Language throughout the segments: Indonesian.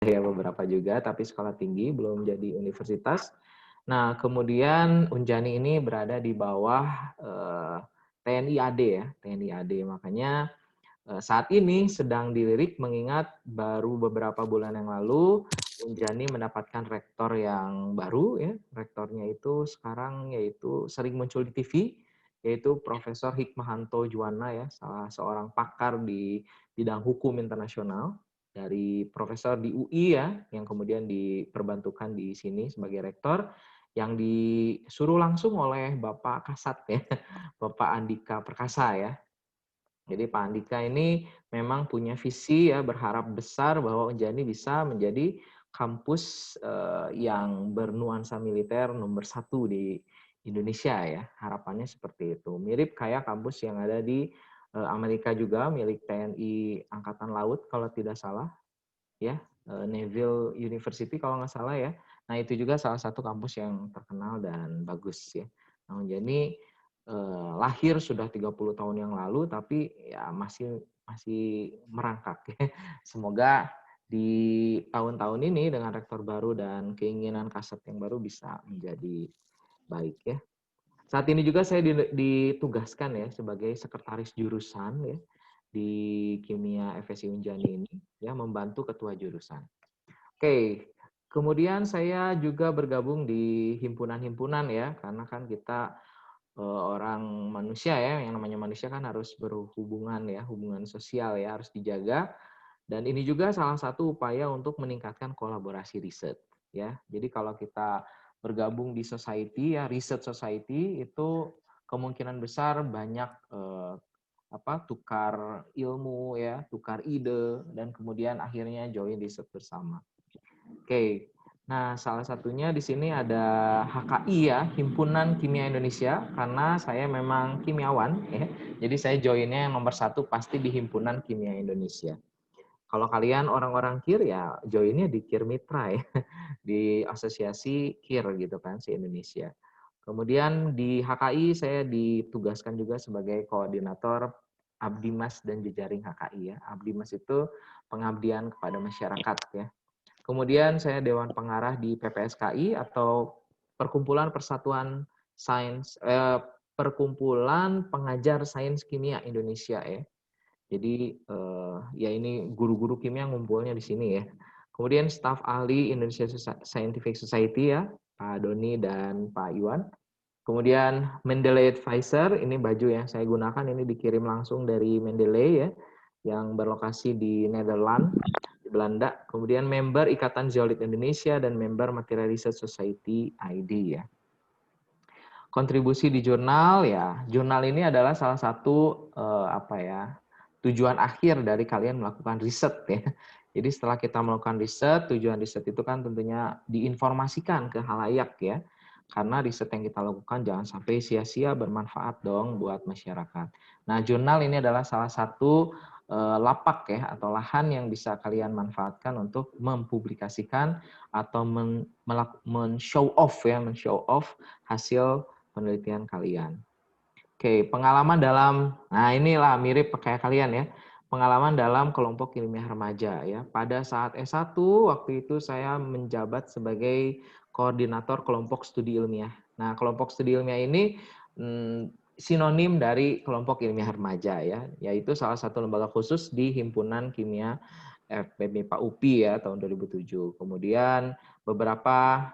ya beberapa juga, tapi sekolah tinggi, belum jadi universitas. Nah, kemudian Unjani ini berada di bawah TNI AD ya, TNI AD. Makanya saat ini sedang dilirik mengingat baru beberapa bulan yang lalu Unjani mendapatkan rektor yang baru ya. Rektornya itu sekarang yaitu sering muncul di TV, yaitu Profesor Hikmahanto Juwana ya, salah seorang pakar di bidang hukum internasional dari profesor di UI ya, yang kemudian diperbantukan di sini sebagai rektor, yang disuruh langsung oleh Bapak Kasat ya, Bapak Andika Perkasa ya. Jadi Pak Andika ini memang punya visi ya, berharap besar bahwa Unjani bisa menjadi kampus yang bernuansa militer nomor 1 di Indonesia ya. Harapannya seperti itu. Mirip kayak kampus yang ada di Amerika juga, milik TNI Angkatan Laut kalau tidak salah ya, Naval University kalau nggak salah ya. Nah itu juga salah satu kampus yang terkenal dan bagus ya. Nah Unjani lahir sudah 30 tahun yang lalu, tapi ya masih merangkak ya. Semoga di tahun-tahun ini dengan rektor baru dan keinginan Kasat yang baru bisa menjadi baik ya. Saat ini juga saya ditugaskan ya sebagai sekretaris jurusan ya di Kimia FSI Unjani ini ya, membantu ketua jurusan. Oke, kemudian saya juga bergabung di himpunan-himpunan ya, karena kan kita orang manusia ya, yang namanya manusia kan harus berhubungan ya, hubungan sosial ya, harus dijaga. Dan ini juga salah satu upaya untuk meningkatkan kolaborasi riset ya. Jadi kalau kita bergabung di society ya, research society itu kemungkinan besar banyak tukar ilmu ya, tukar ide dan kemudian akhirnya join riset bersama. Oke. Nah, salah satunya di sini ada HKI ya, Himpunan Kimia Indonesia, karena saya memang kimiawan ya. Jadi saya joinnya yang nomor 1 pasti di Himpunan Kimia Indonesia. Kalau kalian orang-orang KIR ya joinnya di KIR Mitra ya, di asosiasi KIR gitu kan, si Indonesia. Kemudian di HKI saya ditugaskan juga sebagai koordinator Abdimas dan Jejaring HKI ya. Abdimas itu pengabdian kepada masyarakat ya. Kemudian saya Dewan Pengarah di PPSKI atau Perkumpulan Pengajar Sains Kimia Indonesia ya. Jadi ya ini guru-guru kimia ngumpulnya di sini ya. Kemudian staf ahli Indonesia Scientific Society ya, Pak Doni dan Pak Iwan. Kemudian Mendeley Advisor, ini baju yang saya gunakan ini dikirim langsung dari Mendeley ya, yang berlokasi di Nederland, di Belanda. Kemudian member Ikatan Zeolit Indonesia dan member Material Research Society ID ya. Kontribusi di jurnal ya, jurnal ini adalah salah satu tujuan akhir dari kalian melakukan riset ya. Jadi setelah kita melakukan riset, tujuan riset itu kan tentunya diinformasikan ke halayak ya. Karena riset yang kita lakukan jangan sampai sia-sia, bermanfaat dong buat masyarakat. Nah, jurnal ini adalah salah satu lapak ya atau lahan yang bisa kalian manfaatkan untuk mempublikasikan atau men-show off ya, men-show off hasil penelitian kalian. Oke, pengalaman dalam, nah inilah mirip kayak kalian ya, pengalaman dalam kelompok ilmiah remaja ya. Pada saat S1, waktu itu saya menjabat sebagai koordinator kelompok studi ilmiah. Nah, kelompok studi ilmiah ini sinonim dari kelompok ilmiah remaja ya, yaitu salah satu lembaga khusus di Himpunan Kimia FPB Pak UPI ya tahun 2007. Kemudian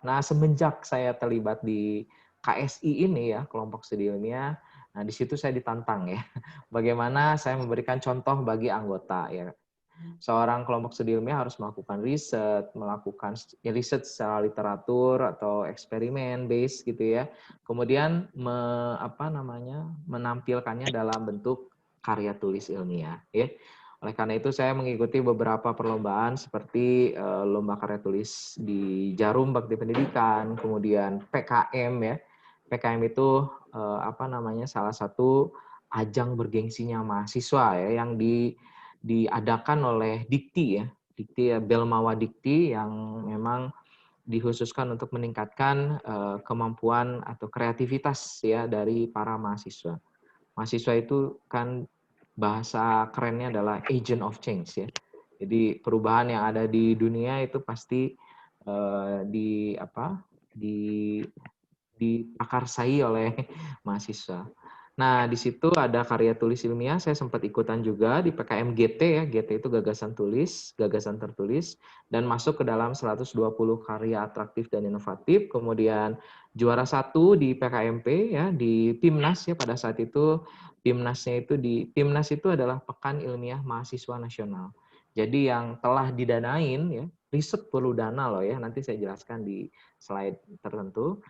nah semenjak saya terlibat di KSI ini ya, kelompok studi ilmiah, nah di situ saya ditantang ya, bagaimana saya memberikan contoh bagi anggota ya. Seorang kelompok studi ilmiah harus melakukan riset secara literatur atau eksperimen base gitu ya. Kemudian menampilkannya dalam bentuk karya tulis ilmiah ya. Oleh karena itu saya mengikuti beberapa perlombaan seperti lomba karya tulis di Jarum Bakti Pendidikan, kemudian PKM ya. PKM itu salah satu ajang bergengsinya mahasiswa ya yang diadakan oleh Dikti ya. Dikti ya, Belmawa Dikti yang memang dikhususkan untuk meningkatkan kemampuan atau kreativitas ya dari para mahasiswa. Mahasiswa itu kan bahasa kerennya adalah agent of change ya. Jadi perubahan yang ada di dunia itu pasti di apa diprakarsai oleh mahasiswa. Nah, di situ ada karya tulis ilmiah, saya sempat ikutan juga di PKM GT ya, GT itu gagasan tulis, gagasan tertulis, dan masuk ke dalam 120 karya atraktif dan inovatif, kemudian juara 1 di PKMP ya, di Timnas ya pada saat itu, Timnas itu adalah Pekan Ilmiah Mahasiswa Nasional. Jadi yang telah didanain ya, riset perlu dana loh ya, nanti saya jelaskan di slide tertentu.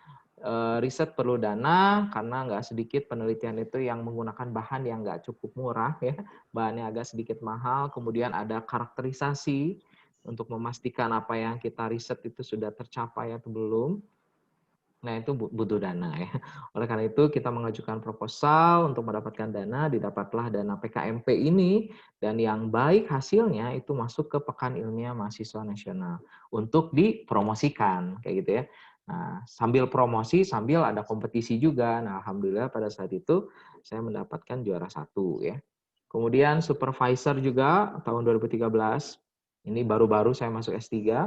Riset perlu dana karena nggak sedikit penelitian itu yang menggunakan bahan yang nggak cukup murah ya, bahannya agak sedikit mahal, kemudian ada karakterisasi untuk memastikan apa yang kita riset itu sudah tercapai atau belum. Nah, itu butuh dana ya. Oleh karena itu kita mengajukan proposal untuk mendapatkan dana, didapatlah dana PKMP ini, dan yang baik hasilnya itu masuk ke Pekan Ilmiah Mahasiswa Nasional untuk dipromosikan kayak gitu ya. Nah, sambil promosi sambil ada kompetisi juga. Nah, alhamdulillah pada saat itu saya mendapatkan juara 1 ya. Kemudian supervisor juga tahun 2013. Ini baru-baru saya masuk S3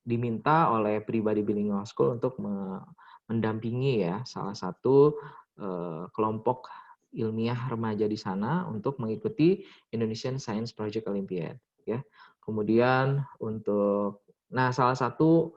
diminta oleh Pribadi Bilingual School untuk mendampingi ya salah satu kelompok ilmiah remaja di sana untuk mengikuti Indonesian Science Project Olympiad ya. Kemudian salah satu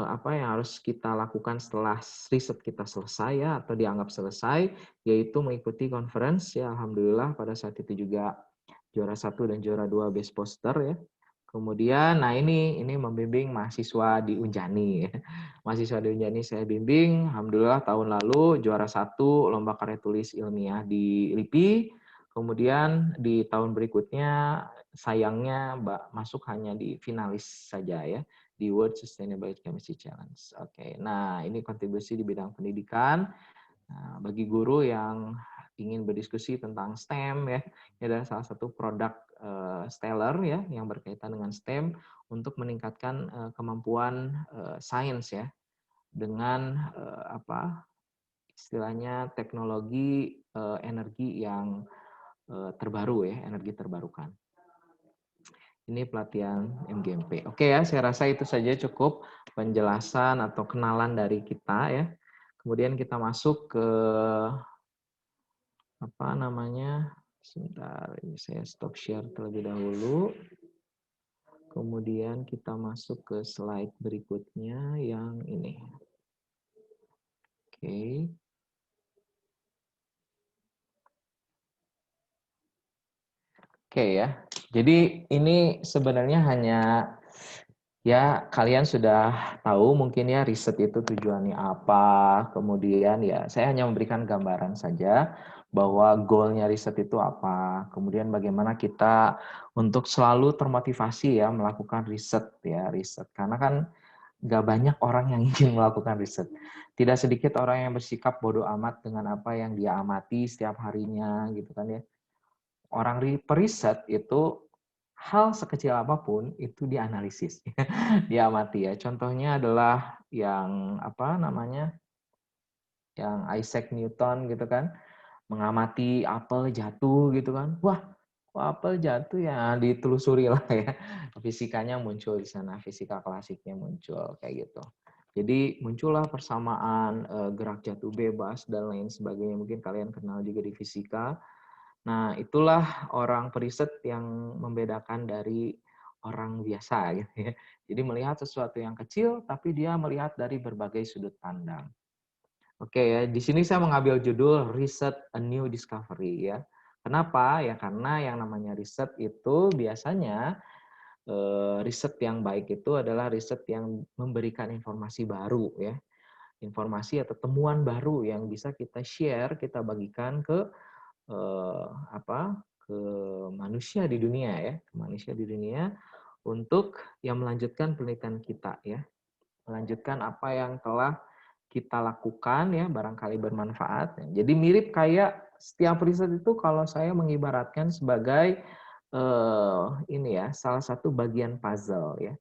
apa yang harus kita lakukan setelah riset kita selesai ya atau dianggap selesai yaitu mengikuti conference ya, alhamdulillah pada saat itu juga juara 1 dan juara 2 best poster ya. Kemudian nah ini membimbing mahasiswa di Unjani ya. Mahasiswa di Unjani saya bimbing, alhamdulillah tahun lalu juara 1 lomba karya tulis ilmiah di LIPI. Kemudian di tahun berikutnya sayangnya masuk hanya di finalis saja ya, di World Sustainable Chemistry Challenge. Oke, nah ini kontribusi di bidang pendidikan. Nah, bagi guru yang ingin berdiskusi tentang STEM ya, ini adalah salah satu produk Stellar ya yang berkaitan dengan STEM untuk meningkatkan kemampuan sains ya dengan istilahnya teknologi energi yang terbaru ya, energi terbarukan. Ini pelatihan MGMP. Oke ya, saya rasa itu saja cukup penjelasan atau kenalan dari kita ya. Kemudian kita masuk ke apa namanya? Sebentar, ini saya stop share terlebih dahulu. Kemudian kita masuk ke slide berikutnya yang ini. Oke. Oke ya. Jadi ini sebenarnya hanya ya kalian sudah tahu mungkin ya riset itu tujuannya apa. Kemudian ya saya hanya memberikan gambaran saja bahwa goalnya riset itu apa. Kemudian bagaimana kita untuk selalu termotivasi ya melakukan riset ya riset. Karena kan nggak banyak orang yang ingin melakukan riset. Tidak sedikit orang yang bersikap bodoh amat dengan apa yang dia amati setiap harinya gitu kan ya. Orang periset itu hal sekecil apapun itu dianalisis, diamati ya. Contohnya adalah yang apa namanya, yang Isaac Newton gitu kan, mengamati apel jatuh gitu kan. Wah, kok apel jatuh ya ditelusuri lah ya. Fisikanya muncul di sana, fisika klasiknya muncul kayak gitu. Jadi muncullah persamaan gerak jatuh bebas dan lain sebagainya. Mungkin kalian kenal juga di fisika. Nah, itulah orang periset yang membedakan dari orang biasa gitu ya. Jadi melihat sesuatu yang kecil tapi dia melihat dari berbagai sudut pandang. Oke ya, di sini saya mengambil judul Research a New Discovery ya. Kenapa? Ya karena yang namanya riset itu biasanya riset yang baik itu adalah riset yang memberikan informasi baru ya. Informasi atau temuan baru yang bisa kita share, kita bagikan ke ke manusia di dunia ya, ke manusia di dunia untuk yang melanjutkan penelitian kita ya, melanjutkan apa yang telah kita lakukan ya, barangkali bermanfaat. Jadi mirip kayak setiap riset itu kalau saya mengibaratkan sebagai ini ya, salah satu bagian puzzle ya.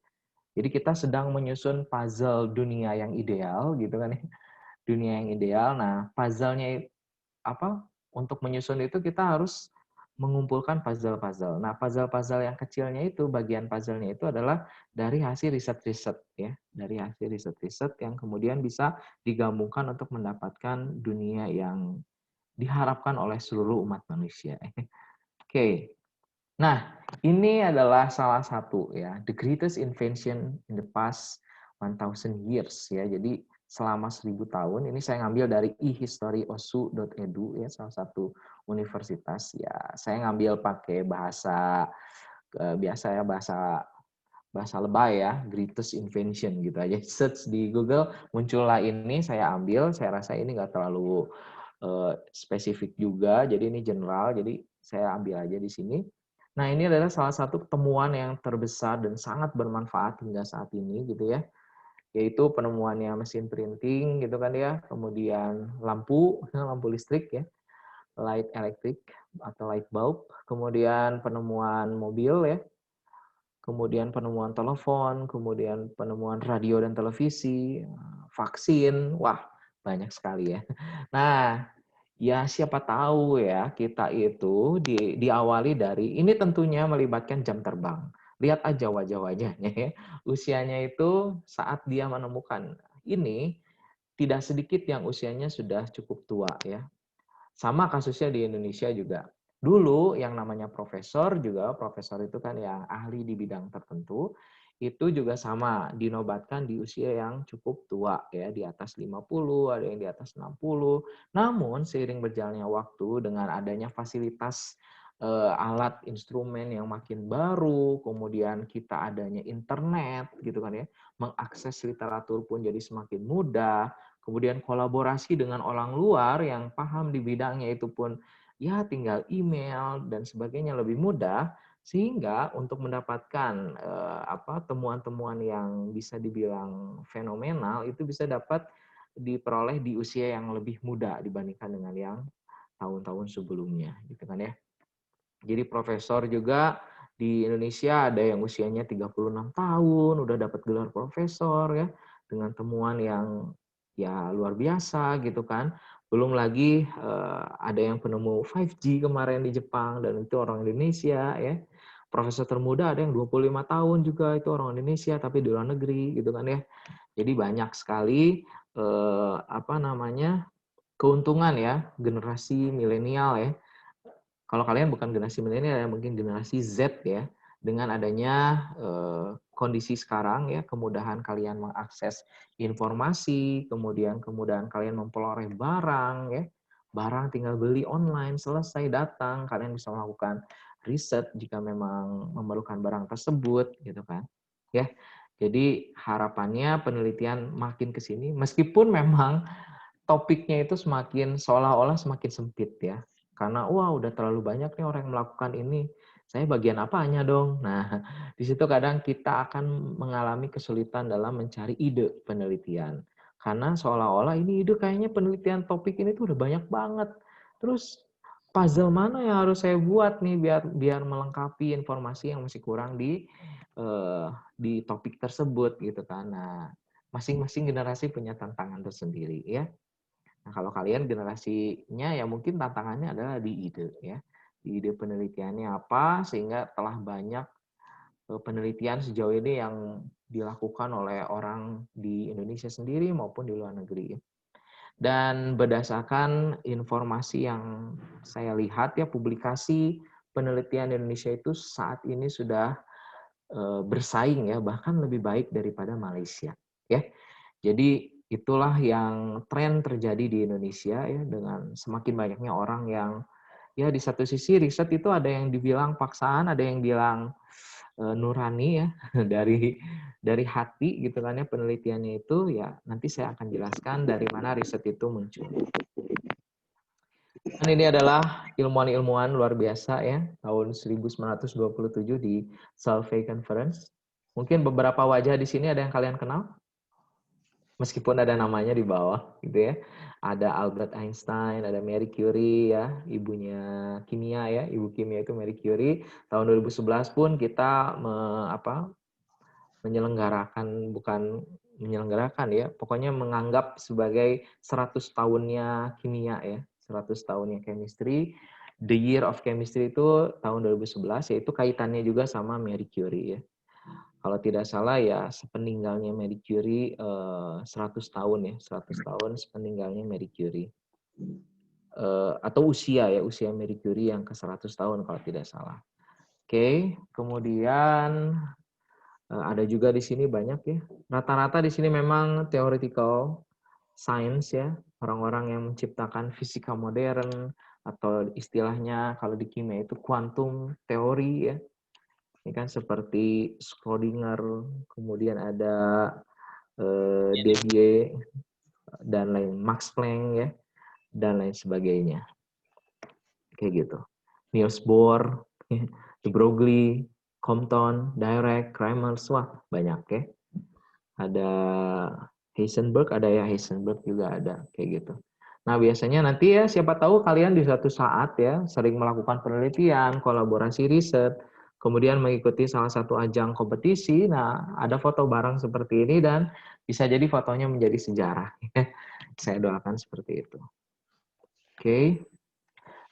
Jadi kita sedang menyusun puzzle dunia yang ideal gitu kan ya, dunia yang ideal. Nah, puzzle-nya apa untuk menyusun itu kita harus mengumpulkan puzzle-puzzle. Nah, puzzle-puzzle yang kecilnya itu, bagian puzzle-nya itu adalah dari hasil riset-riset ya, dari hasil riset-riset yang kemudian bisa digabungkan untuk mendapatkan dunia yang diharapkan oleh seluruh umat manusia. Oke. Nah, ini adalah salah satu ya, the greatest invention in the past 1000 years ya. Jadi selama 1000 tahun ini saya ngambil dari ehistoryosu.edu ya, salah satu universitas ya. Saya ngambil pakai bahasa biasa ya, bahasa bahasa lebay ya, greatest invention gitu aja. Search di Google muncullah ini, saya ambil, saya rasa ini nggak terlalu spesifik juga, jadi ini general, jadi saya ambil aja di sini. Nah, ini adalah salah satu temuan yang terbesar dan sangat bermanfaat hingga saat ini gitu ya, yaitu penemuannya mesin printing gitu kan ya, kemudian lampu, lampu listrik ya, light electric atau light bulb, kemudian penemuan mobil ya, kemudian penemuan telepon, kemudian penemuan radio dan televisi, vaksin, wah banyak sekali ya. Nah, ya siapa tahu ya kita itu diawali dari ini tentunya melibatkan jam terbang. Lihat aja wajah-wajahnya ya. Usianya itu saat dia menemukan ini tidak sedikit yang usianya sudah cukup tua ya. Sama kasusnya di Indonesia juga. Dulu yang namanya profesor juga, profesor itu kan yang ahli di bidang tertentu, itu juga sama, dinobatkan di usia yang cukup tua ya, di atas 50, ada yang di atas 60. Namun seiring berjalannya waktu dengan adanya fasilitas alat instrumen yang makin baru, kemudian kita adanya internet gitu kan ya, mengakses literatur pun jadi semakin mudah, kemudian kolaborasi dengan orang luar yang paham di bidangnya itu pun ya tinggal email dan sebagainya lebih mudah, sehingga untuk mendapatkan temuan-temuan yang bisa dibilang fenomenal itu bisa dapat diperoleh di usia yang lebih muda dibandingkan dengan yang tahun-tahun sebelumnya gitu kan ya. Jadi profesor juga di Indonesia ada yang usianya 36 tahun udah dapat gelar profesor ya, dengan temuan yang ya luar biasa gitu kan. Belum lagi ada yang penemu 5G kemarin di Jepang dan itu orang Indonesia ya. Profesor termuda ada yang 25 tahun juga itu orang Indonesia tapi di luar negeri gitu kan ya. Jadi banyak sekali keuntungan ya generasi milenial ya. Kalau kalian bukan generasi milenial ya mungkin generasi Z ya, dengan adanya kondisi sekarang ya, kemudahan kalian mengakses informasi, kemudian kemudahan kalian memperoleh barang ya, barang tinggal beli online, selesai datang, kalian bisa melakukan riset jika memang memerlukan barang tersebut gitu kan. Ya. Jadi harapannya penelitian makin ke sini meskipun memang topiknya itu semakin seolah-olah semakin sempit ya. Karena wah udah terlalu banyak nih orang yang melakukan ini. Saya bagian apanya dong? Nah, di situ kadang kita akan mengalami kesulitan dalam mencari ide penelitian. Karena seolah-olah ini ide kayaknya penelitian topik ini tuh udah banyak banget. Terus puzzle mana yang harus saya buat nih biar melengkapi informasi yang masih kurang di topik tersebut gitu kan. Nah, masing-masing generasi punya tantangan tersendiri ya. Nah, kalau kalian generasinya ya mungkin tantangannya adalah di ide ya. Di ide penelitiannya apa sehingga telah banyak penelitian sejauh ini yang dilakukan oleh orang di Indonesia sendiri maupun di luar negeri. Dan berdasarkan informasi yang saya lihat ya publikasi penelitian Indonesia itu saat ini sudah bersaing ya bahkan lebih baik daripada Malaysia ya. Jadi itulah yang tren terjadi di Indonesia ya dengan semakin banyaknya orang yang ya di satu sisi riset itu ada yang dibilang paksaan, ada yang bilang nurani ya dari hati gitu kan ya penelitiannya itu ya nanti saya akan jelaskan dari mana riset itu muncul. Dan ini adalah ilmuwan-ilmuwan luar biasa ya tahun 1927 di Solvay Conference. Mungkin beberapa wajah di sini ada yang kalian kenal? Meskipun ada namanya di bawah gitu ya. Ada Albert Einstein, ada Marie Curie ya, ibunya kimia ya, ibu kimia itu Marie Curie. Tahun 2011 pun kita menyelenggarakan, bukan menyelenggarakan ya, pokoknya menganggap sebagai 100 tahunnya kimia ya, 100 tahunnya chemistry. The Year of Chemistry itu tahun 2011, yaitu kaitannya juga sama Marie Curie ya. Kalau tidak salah ya sepeninggalnya Marie Curie 100 tahun ya, 100 tahun sepeninggalnya Marie Curie. Atau usia ya, usia Marie Curie yang ke 100 tahun kalau tidak salah. Oke, kemudian ada juga di sini banyak ya. Rata-rata di sini memang theoretical science ya, orang-orang yang menciptakan fisika modern atau istilahnya kalau di kimia itu quantum teori ya. Ini kan seperti Schrödinger, kemudian ada Debye dan lain, Max Planck ya, dan lain sebagainya. Kayak gitu. Niels Bohr, de Broglie, Compton, Dirac, Kramers, wah banyak ya. Ada Heisenberg, ada ya Heisenberg juga ada kayak gitu. Nah biasanya nanti ya siapa tahu kalian di suatu saat ya sering melakukan penelitian, kolaborasi riset, kemudian mengikuti salah satu ajang kompetisi. Nah ada foto bareng seperti ini dan bisa jadi fotonya menjadi sejarah. Saya doakan seperti itu. Oke.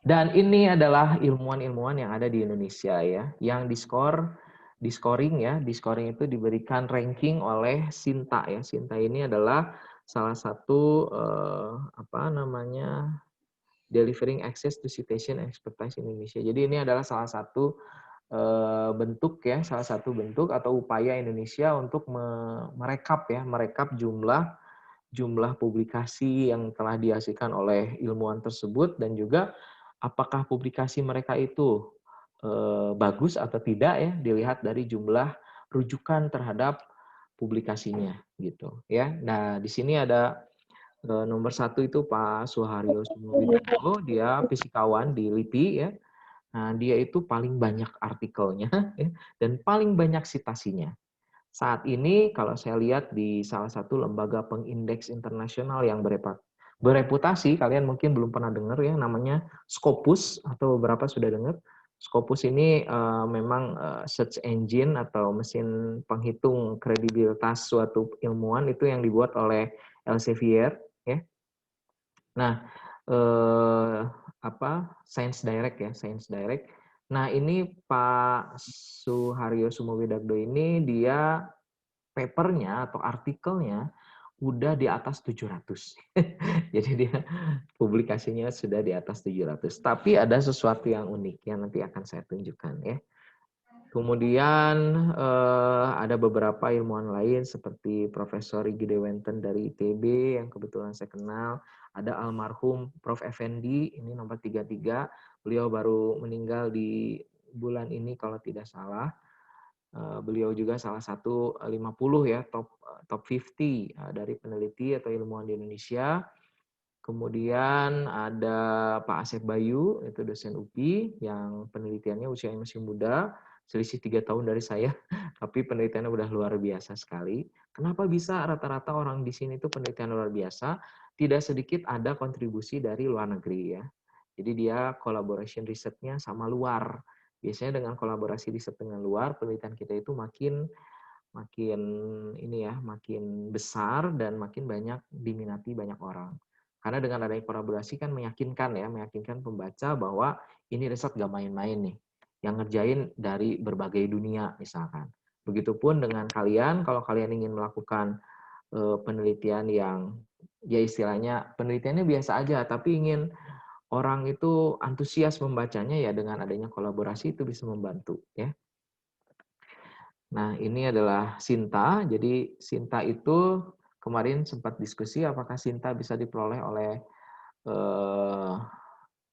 Dan ini adalah ilmuwan-ilmuwan yang ada di Indonesia ya, yang di scoring ya, di scoring itu diberikan ranking oleh Sinta ya. Sinta ini adalah salah satu delivering access to citation and expertise Indonesia. Jadi ini adalah salah satu bentuk ya, salah satu bentuk atau upaya Indonesia untuk merekap jumlah publikasi yang telah dihasilkan oleh ilmuwan tersebut dan juga apakah publikasi mereka itu bagus atau tidak ya dilihat dari jumlah rujukan terhadap publikasinya gitu ya. Nah di sini ada nomor 1 itu Pak Suharyo Sumowidodo, dia fisikawan di LIPI ya. Nah dia itu paling banyak artikelnya ya, dan paling banyak citasinya. Saat ini kalau saya lihat di salah satu lembaga pengindeks internasional yang bereputasi, kalian mungkin belum pernah dengar ya, namanya Scopus atau beberapa sudah dengar. Scopus ini memang search engine atau mesin penghitung kredibilitas suatu ilmuwan itu yang dibuat oleh Elsevier ya. Nah, Science Direct ya, Science Direct. Nah, ini Pak Suharyo Sumowidodo ini dia papernya atau artikelnya udah di atas 700. Jadi dia publikasinya sudah di atas 700. Tapi ada sesuatu yang unik yang nanti akan saya tunjukkan ya. Kemudian ada beberapa ilmuwan lain seperti Profesor Iggy Dewenten dari ITB yang kebetulan saya kenal. Ada almarhum Prof. Effendi, ini nomor 33. Beliau baru meninggal di bulan ini kalau tidak salah. Beliau juga salah satu 50 ya, top 50 dari peneliti atau ilmuwan di Indonesia. Kemudian ada Pak Asep Bayu, itu dosen UPI yang penelitiannya usianya masih muda, selisih 3 tahun dari saya, tapi penelitiannya udah luar biasa sekali. Kenapa bisa rata-rata orang di sini itu penelitian luar biasa? Tidak sedikit ada kontribusi dari luar negeri ya. Jadi dia collaboration risetnya sama luar. Biasanya dengan kolaborasi riset dengan luar, penelitian kita itu makin makin besar dan makin banyak diminati banyak orang. Karena dengan adanya kolaborasi kan meyakinkan pembaca bahwa ini riset gak main-main nih, yang ngerjain dari berbagai dunia misalkan. Begitupun dengan kalian, kalau kalian ingin melakukan penelitian yang ya istilahnya penelitiannya biasa aja, tapi ingin orang itu antusias membacanya ya dengan adanya kolaborasi itu bisa membantu ya. Nah, ini adalah Sinta. Jadi Sinta itu kemarin sempat diskusi apakah Sinta bisa diperoleh oleh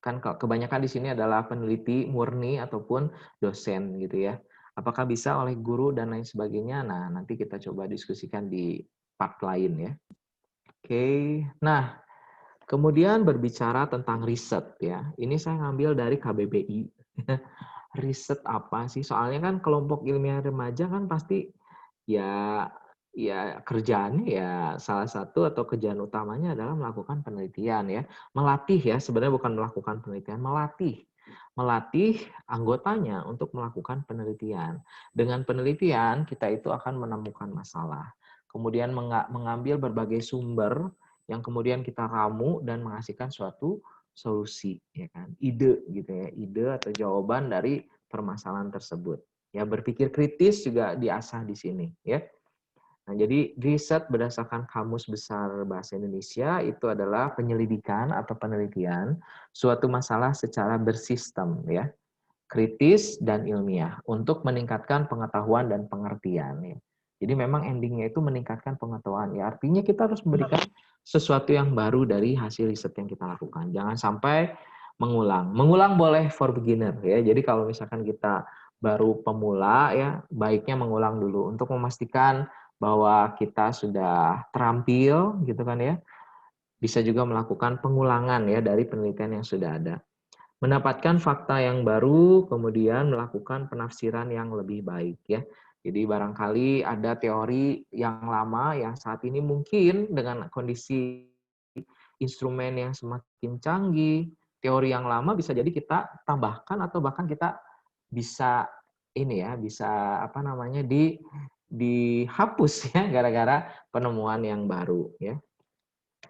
kan kebanyakan di sini adalah peneliti murni ataupun dosen gitu ya. Apakah bisa oleh guru dan lain sebagainya? Nah, nanti kita coba diskusikan di part lain ya. Oke. Nah, kemudian berbicara tentang riset ya. Ini saya ngambil dari KBBI. Riset apa sih? Soalnya kan kelompok ilmiah remaja kan pasti ya kerjaannya ya salah satu atau kerjaan utamanya adalah melakukan penelitian ya. Melatih ya, sebenarnya bukan melakukan penelitian, melatih anggotanya untuk melakukan penelitian. Dengan penelitian kita itu akan menemukan masalah. Kemudian mengambil berbagai sumber yang kemudian kita ramu dan menghasilkan suatu solusi, ya kan? Ide gitu ya, ide atau jawaban dari permasalahan tersebut. Ya, berpikir kritis juga diasah di sini, ya. Nah, jadi riset berdasarkan Kamus Besar Bahasa Indonesia itu adalah penyelidikan atau penelitian suatu masalah secara bersistem, ya, kritis dan ilmiah untuk meningkatkan pengetahuan dan pengertian, ya. Jadi memang endingnya itu meningkatkan pengetahuan, ya. Artinya kita harus memberikan sesuatu yang baru dari hasil riset yang kita lakukan. Jangan sampai mengulang. Mengulang boleh for beginner, ya. Jadi kalau misalkan kita baru pemula, ya, baiknya mengulang dulu untuk memastikan bahwa kita sudah terampil, gitu kan ya. Bisa juga melakukan pengulangan ya dari penelitian yang sudah ada. Mendapatkan fakta yang baru, kemudian melakukan penafsiran yang lebih baik ya. Jadi barangkali ada teori yang lama yang saat ini mungkin dengan kondisi instrumen yang semakin canggih, teori yang lama bisa jadi kita tambahkan atau bahkan kita bisa ini ya, bisa apa namanya dihapus ya gara-gara penemuan yang baru ya.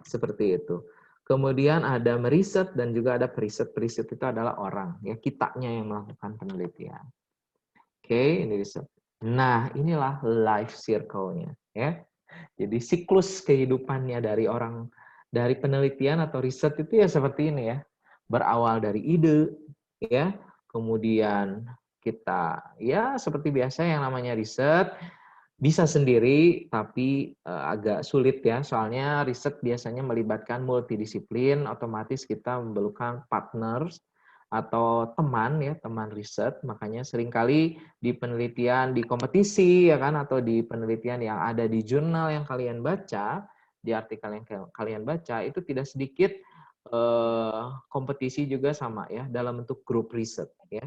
Seperti itu. Kemudian ada meriset dan juga ada periset. Periset itu adalah orang, ya kitanya yang melakukan penelitian. Oke, ini riset. Nah, inilah life circle-nya, ya. Jadi siklus kehidupannya dari orang, dari penelitian atau riset itu ya seperti ini ya. Berawal dari ide, ya. Kemudian kita, ya seperti biasa yang namanya riset, bisa sendiri, tapi agak sulit ya, soalnya riset biasanya melibatkan multidisiplin, otomatis kita memerlukan partners atau teman ya, teman riset, makanya seringkali di penelitian, di kompetisi ya kan, atau di penelitian yang ada di jurnal yang kalian baca, di artikel yang kalian baca, itu tidak sedikit kompetisi juga sama ya, dalam bentuk grup riset ya.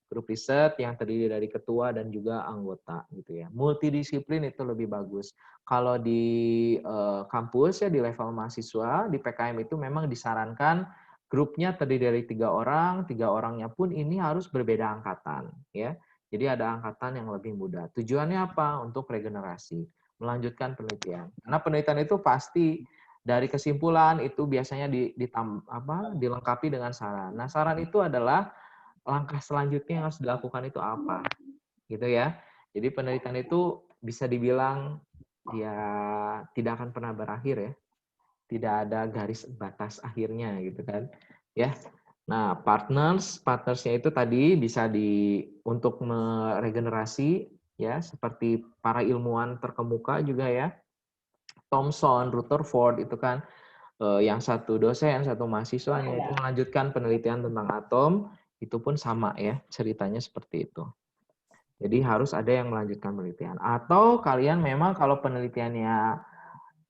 Grup riset yang terdiri dari ketua dan juga anggota gitu ya. Multidisiplin itu lebih bagus. Kalau di kampus ya di level mahasiswa di PKM itu memang disarankan grupnya terdiri dari 3 orang, 3 orangnya pun ini harus berbeda angkatan ya. Jadi ada angkatan yang lebih muda. Tujuannya apa? Untuk regenerasi, melanjutkan penelitian. Karena penelitian itu pasti dari kesimpulan itu biasanya dilengkapi dengan saran. Nah, saran itu adalah langkah selanjutnya yang harus dilakukan itu apa, gitu ya. Jadi penelitian itu bisa dibilang ya tidak akan pernah berakhir ya, tidak ada garis batas akhirnya gitu kan, ya. Nah, partnersnya itu tadi bisa untuk meregenerasi ya, seperti para ilmuwan terkemuka juga ya, Thomson, Rutherford itu kan yang satu dosen, satu mahasiswanya itu melanjutkan penelitian tentang atom, itu pun sama ya, ceritanya seperti itu. Jadi harus ada yang melanjutkan penelitian. Atau kalian memang kalau penelitiannya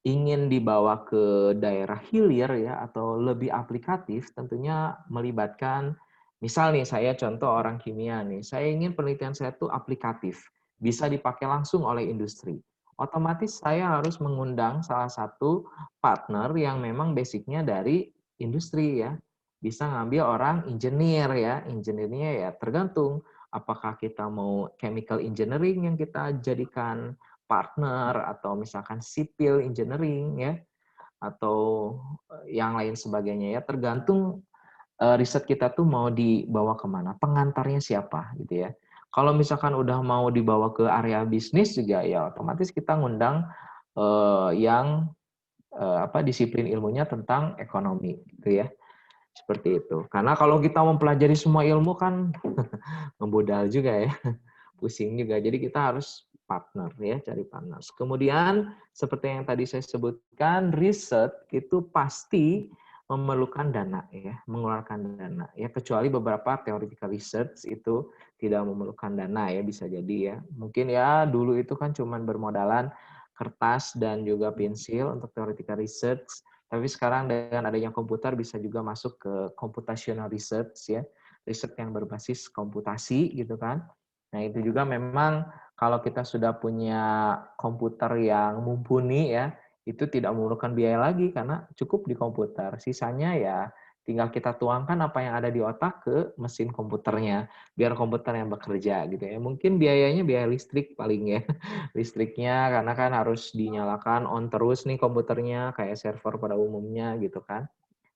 ingin dibawa ke daerah hilir ya, atau lebih aplikatif, tentunya melibatkan, misal nih saya contoh orang kimia nih, saya ingin penelitian saya itu aplikatif, bisa dipakai langsung oleh industri. Otomatis saya harus mengundang salah satu partner yang memang basicnya dari industri ya. Bisa ngambil orang engineer ya, engineer-nya ya tergantung apakah kita mau chemical engineering yang kita jadikan partner atau misalkan civil engineering ya atau yang lain sebagainya ya tergantung riset kita tuh mau dibawa kemana, pengantarnya siapa gitu ya. Kalau misalkan udah mau dibawa ke area bisnis juga ya otomatis kita ngundang yang disiplin ilmunya tentang ekonomi gitu ya. Seperti itu. Karena kalau kita mempelajari semua ilmu kan membodal juga ya. Pusing juga. Jadi kita harus partner ya, cari partner. Kemudian seperti yang tadi saya sebutkan, riset itu pasti memerlukan dana ya, mengeluarkan dana ya, kecuali beberapa theoretical research itu tidak memerlukan dana ya, bisa jadi ya. Mungkin ya dulu itu kan cuman bermodalan kertas dan juga pensil untuk theoretical research, tapi sekarang dengan adanya komputer bisa juga masuk ke computational research ya, riset yang berbasis komputasi gitu kan. Nah, itu juga memang kalau kita sudah punya komputer yang mumpuni ya, itu tidak memerlukan biaya lagi karena cukup di komputer. Sisanya ya tinggal kita tuangkan apa yang ada di otak ke mesin komputernya, biar komputer yang bekerja gitu ya. Mungkin biayanya biaya listrik paling ya. Listriknya karena kan harus dinyalakan on terus nih komputernya kayak server pada umumnya gitu kan.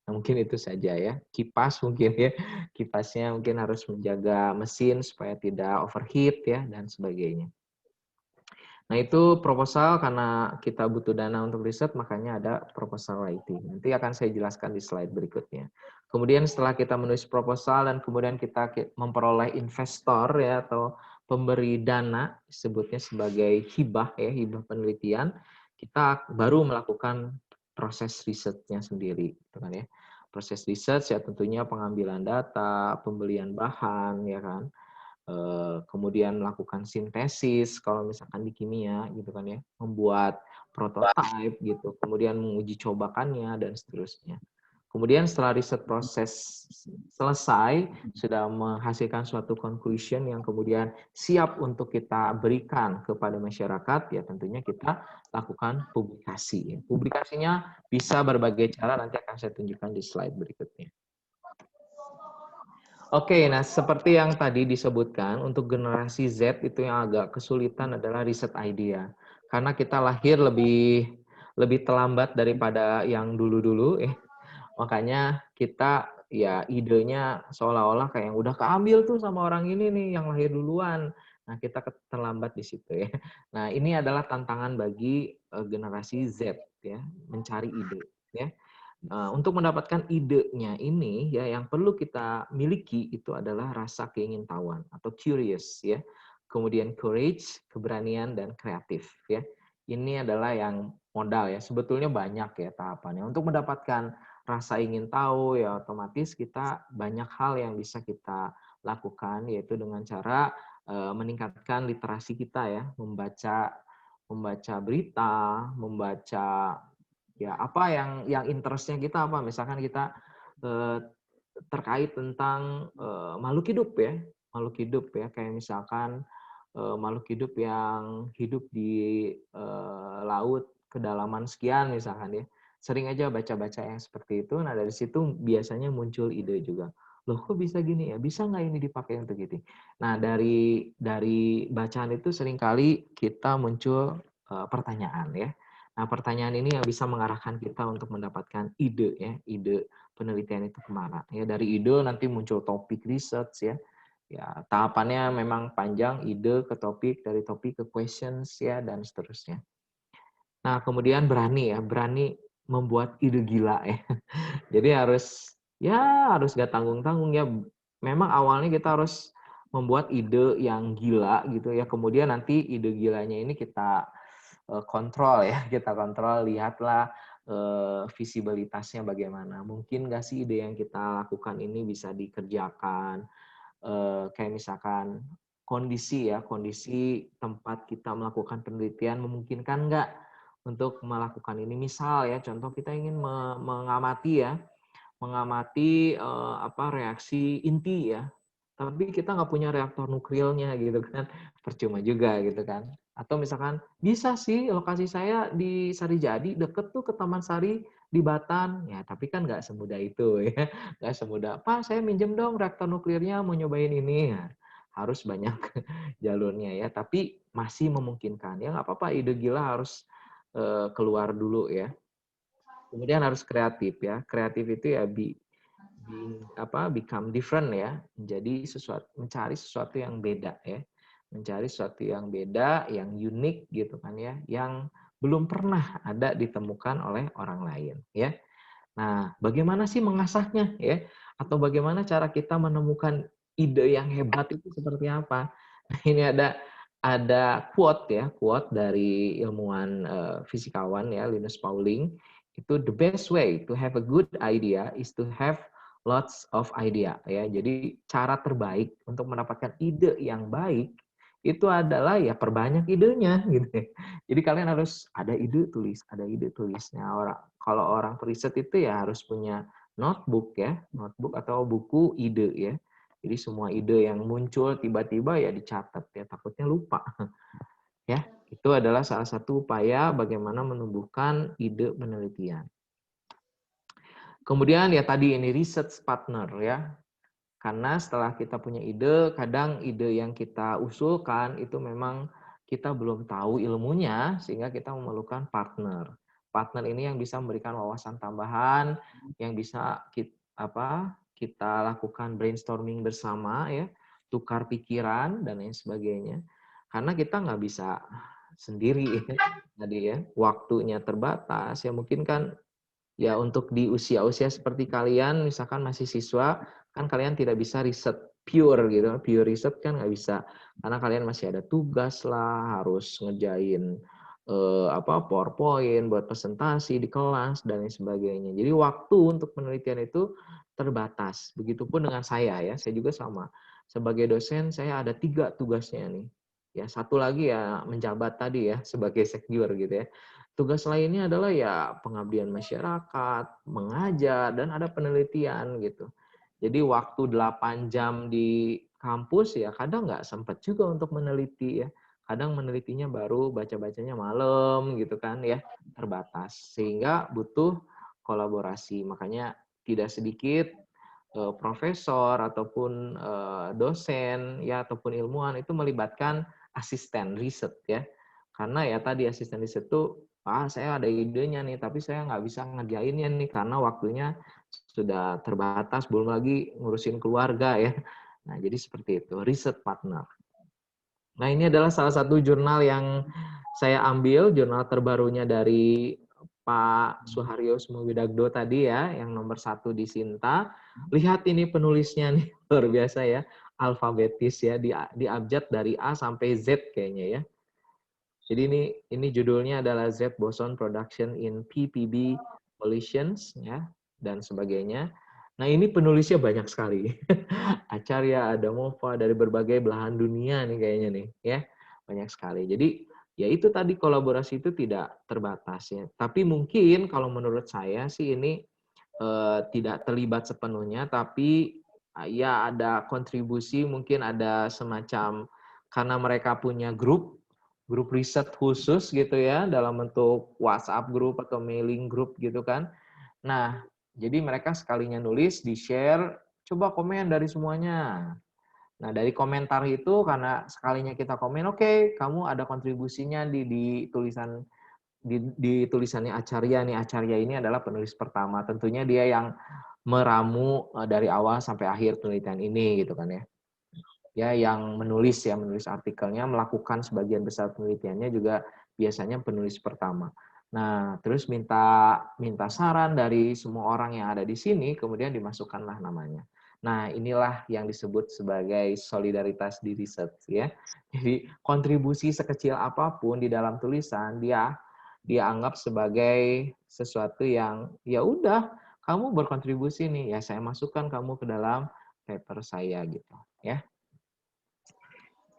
Nah, mungkin itu saja ya. Kipas mungkin ya. Kipasnya mungkin harus menjaga mesin supaya tidak overheat ya dan sebagainya. Nah, itu proposal karena kita butuh dana untuk riset, makanya ada proposal writing. Nanti akan saya jelaskan di slide berikutnya. Kemudian setelah kita menulis proposal dan kemudian kita memperoleh investor ya atau pemberi dana, sebutnya sebagai hibah ya, hibah penelitian, kita baru melakukan proses risetnya sendiri, gitu kan ya. Proses riset ya tentunya pengambilan data, pembelian bahan ya kan, kemudian melakukan sintesis kalau misalkan di kimia gitu kan ya, membuat prototipe gitu, kemudian menguji cobakannya dan seterusnya. Kemudian setelah riset proses selesai, sudah menghasilkan suatu conclusion yang kemudian siap untuk kita berikan kepada masyarakat, ya tentunya kita lakukan publikasi. Publikasinya bisa berbagai cara, nanti akan saya tunjukkan di slide berikutnya. Oke, nah seperti yang tadi disebutkan, untuk generasi Z itu yang agak kesulitan adalah riset idea. Karena kita lahir lebih terlambat daripada yang dulu-dulu, makanya kita ya idenya seolah-olah kayak yang udah keambil tuh sama orang ini nih yang lahir duluan. Nah, kita terlambat di situ ya. Nah, ini adalah tantangan bagi generasi Z ya, mencari ide ya. Untuk mendapatkan idenya ini ya yang perlu kita miliki itu adalah rasa keingintahuan atau curious ya. Kemudian courage, keberanian dan kreatif ya. Ini adalah yang modal ya. Sebetulnya banyak ya tahapannya. Untuk mendapatkan rasa ingin tahu ya otomatis kita banyak hal yang bisa kita lakukan yaitu dengan cara meningkatkan literasi kita ya, membaca berita, membaca ya apa yang interestnya kita apa, misalkan kita terkait tentang makhluk hidup ya, kayak misalkan makhluk hidup yang hidup di laut kedalaman sekian misalkan ya, sering aja baca-baca yang seperti itu. Nah dari situ biasanya muncul ide juga, loh kok bisa gini ya, bisa nggak ini dipakai untuk gitu. Nah dari bacaan itu seringkali kita muncul pertanyaan ya. Nah, pertanyaan ini yang bisa mengarahkan kita untuk mendapatkan ide ya, ide penelitian itu kemana. Ya, dari ide nanti muncul topik research ya. Ya, tahapannya memang panjang, ide ke topik, dari topik ke questions ya dan seterusnya. Nah, kemudian berani membuat ide gila ya. Jadi harus gak tanggung-tanggung ya. Memang awalnya kita harus membuat ide yang gila gitu ya. Kemudian nanti ide gilanya ini kita kontrol ya, kita kontrol, lihatlah visibilitasnya bagaimana. Mungkin nggak sih ide yang kita lakukan ini bisa dikerjakan, kayak misalkan kondisi tempat kita melakukan penelitian memungkinkan nggak untuk melakukan ini. Misal ya, contoh kita ingin mengamati ya, reaksi inti ya, tapi kita nggak punya reaktor nuklirnya gitu kan, percuma juga gitu kan. Atau misalkan bisa sih lokasi saya di Sarijadi deket tuh ke Taman Sari di Batan ya, tapi kan nggak semudah itu ya, nggak semudah Pak saya minjem dong reaktor nuklirnya mau nyobain ini ya. Harus banyak jalurnya ya, tapi masih memungkinkan ya, nggak apa-apa, ide gila harus keluar dulu ya. Kemudian harus kreatif ya, kreatif itu ya become different ya, menjadi mencari sesuatu yang beda ya, mencari sesuatu yang beda, yang unik gitu kan ya, yang belum pernah ada ditemukan oleh orang lain ya. Nah, bagaimana sih mengasahnya ya, atau bagaimana cara kita menemukan ide yang hebat itu seperti apa? Nah, ini ada quote dari ilmuwan fisikawan ya, Linus Pauling, itu the best way to have a good idea is to have lots of idea ya. Jadi cara terbaik untuk mendapatkan ide yang baik itu adalah ya perbanyak idenya gitu. Jadi kalian harus ada ide tulis, ada ide tulis. Nah, kalau orang periset itu ya harus punya notebook ya, notebook atau buku ide ya. Jadi semua ide yang muncul tiba-tiba ya dicatat ya, takutnya lupa. Ya, itu adalah salah satu upaya bagaimana menumbuhkan ide penelitian. Kemudian ya tadi ini research partner ya. Karena setelah kita punya ide, kadang ide yang kita usulkan itu memang kita belum tahu ilmunya sehingga kita memerlukan partner. partner ini yang bisa memberikan wawasan tambahan, yang bisa kita lakukan brainstorming bersama ya, tukar pikiran dan lain sebagainya. Karena kita nggak bisa sendiri tadi ya, waktunya terbatas ya, mungkin kan ya untuk di usia-usia seperti kalian, misalkan masih siswa, kan kalian tidak bisa riset pure gitu, pure riset kan nggak bisa, karena kalian masih ada tugas lah, harus ngerjain PowerPoint buat presentasi di kelas dan lain sebagainya. Jadi waktu untuk penelitian itu terbatas. Begitupun dengan saya ya, saya juga sama. Sebagai dosen saya ada 3 tugasnya nih. Ya, satu lagi ya menjabat tadi ya sebagai sekjur gitu ya. Tugas lainnya adalah ya pengabdian masyarakat, mengajar, dan ada penelitian gitu. Jadi waktu 8 jam di kampus ya kadang nggak sempat juga untuk meneliti ya. Kadang menelitinya baru baca-bacanya malam gitu kan ya, terbatas. Sehingga butuh kolaborasi. Makanya tidak sedikit profesor ataupun dosen ya ataupun ilmuwan itu melibatkan asisten riset ya. Karena ya tadi asisten riset itu saya ada idenya nih, tapi saya nggak bisa ngerjainnya nih karena waktunya sudah terbatas, belum lagi ngurusin keluarga ya. Nah, jadi seperti itu, riset partner. Nah, ini adalah salah satu jurnal yang saya ambil, jurnal terbarunya dari Pak Suharyo Sumowidagdo tadi ya, yang nomor 1 di Sinta. Lihat ini penulisnya nih, luar biasa ya, alfabetis ya, di abjad dari A sampai Z kayaknya ya. Jadi ini judulnya adalah Z Boson Production in PPB Collisions ya dan sebagainya. Nah, ini penulisnya banyak sekali. Acarya Adamova dari berbagai belahan dunia nih kayaknya nih ya. Banyak sekali. Jadi ya itu tadi kolaborasi itu tidak terbatas ya. Tapi mungkin kalau menurut saya sih ini tidak terlibat sepenuhnya tapi ya ada kontribusi, mungkin ada semacam karena mereka punya grup riset khusus gitu ya, dalam bentuk WhatsApp group atau mailing group gitu kan. Nah, jadi mereka sekalinya nulis, di-share, coba komen dari semuanya. Nah, dari komentar itu karena sekalinya kita komen, oke, kamu ada kontribusinya di tulisan di tulisannya Acarya nih. Acarya ini adalah penulis pertama. Tentunya dia yang meramu dari awal sampai akhir penelitian ini gitu kan ya. Ya yang menulis artikelnya, melakukan sebagian besar penelitiannya juga biasanya penulis pertama. Nah, terus minta saran dari semua orang yang ada di sini, kemudian dimasukkanlah namanya. Nah, inilah yang disebut sebagai solidaritas di riset ya. Jadi kontribusi sekecil apapun di dalam tulisan dia anggap sebagai sesuatu yang ya udah kamu berkontribusi nih, ya saya masukkan kamu ke dalam paper saya gitu ya.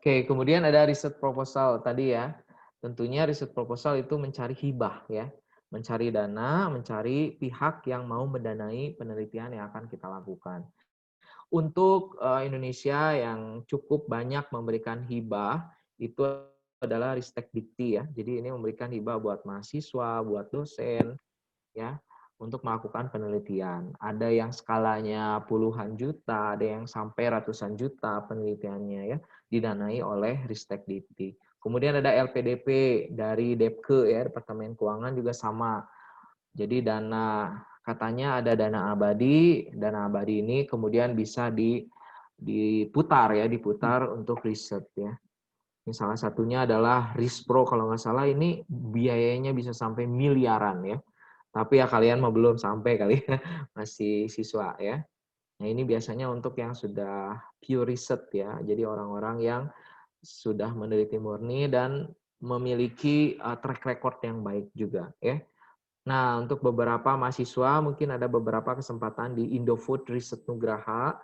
Oke, kemudian ada riset proposal tadi ya. Tentunya riset proposal itu mencari hibah ya. Mencari dana, mencari pihak yang mau mendanai penelitian yang akan kita lakukan. Untuk Indonesia yang cukup banyak memberikan hibah, itu adalah Ristek Dikti ya. Jadi ini memberikan hibah buat mahasiswa, buat dosen, ya, untuk melakukan penelitian. Ada yang skalanya puluhan juta, ada yang sampai ratusan juta penelitiannya ya, didanai oleh Ristek Dikti. Kemudian ada LPDP dari DEPKE ya, Departemen Keuangan juga sama. Jadi katanya ada dana abadi ini kemudian bisa diputar untuk riset ya. Ini salah satunya adalah Rispro kalau nggak salah, ini biayanya bisa sampai miliaran ya. Tapi ya kalian mah belum sampai kali ya, masih siswa ya. Nah ini biasanya untuk yang sudah pure riset ya, jadi orang-orang yang sudah meneliti murni dan memiliki track record yang baik juga ya. Nah untuk beberapa mahasiswa mungkin ada beberapa kesempatan di Indofood Riset Nugraha.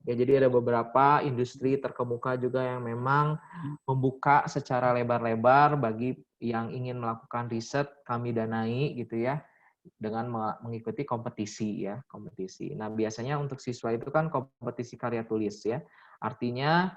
Ya, jadi ada beberapa industri terkemuka juga yang memang membuka secara lebar-lebar bagi yang ingin melakukan riset, kami danai gitu ya, dengan mengikuti kompetisi ya, kompetisi. Nah, biasanya untuk siswa itu kan kompetisi karya tulis ya. Artinya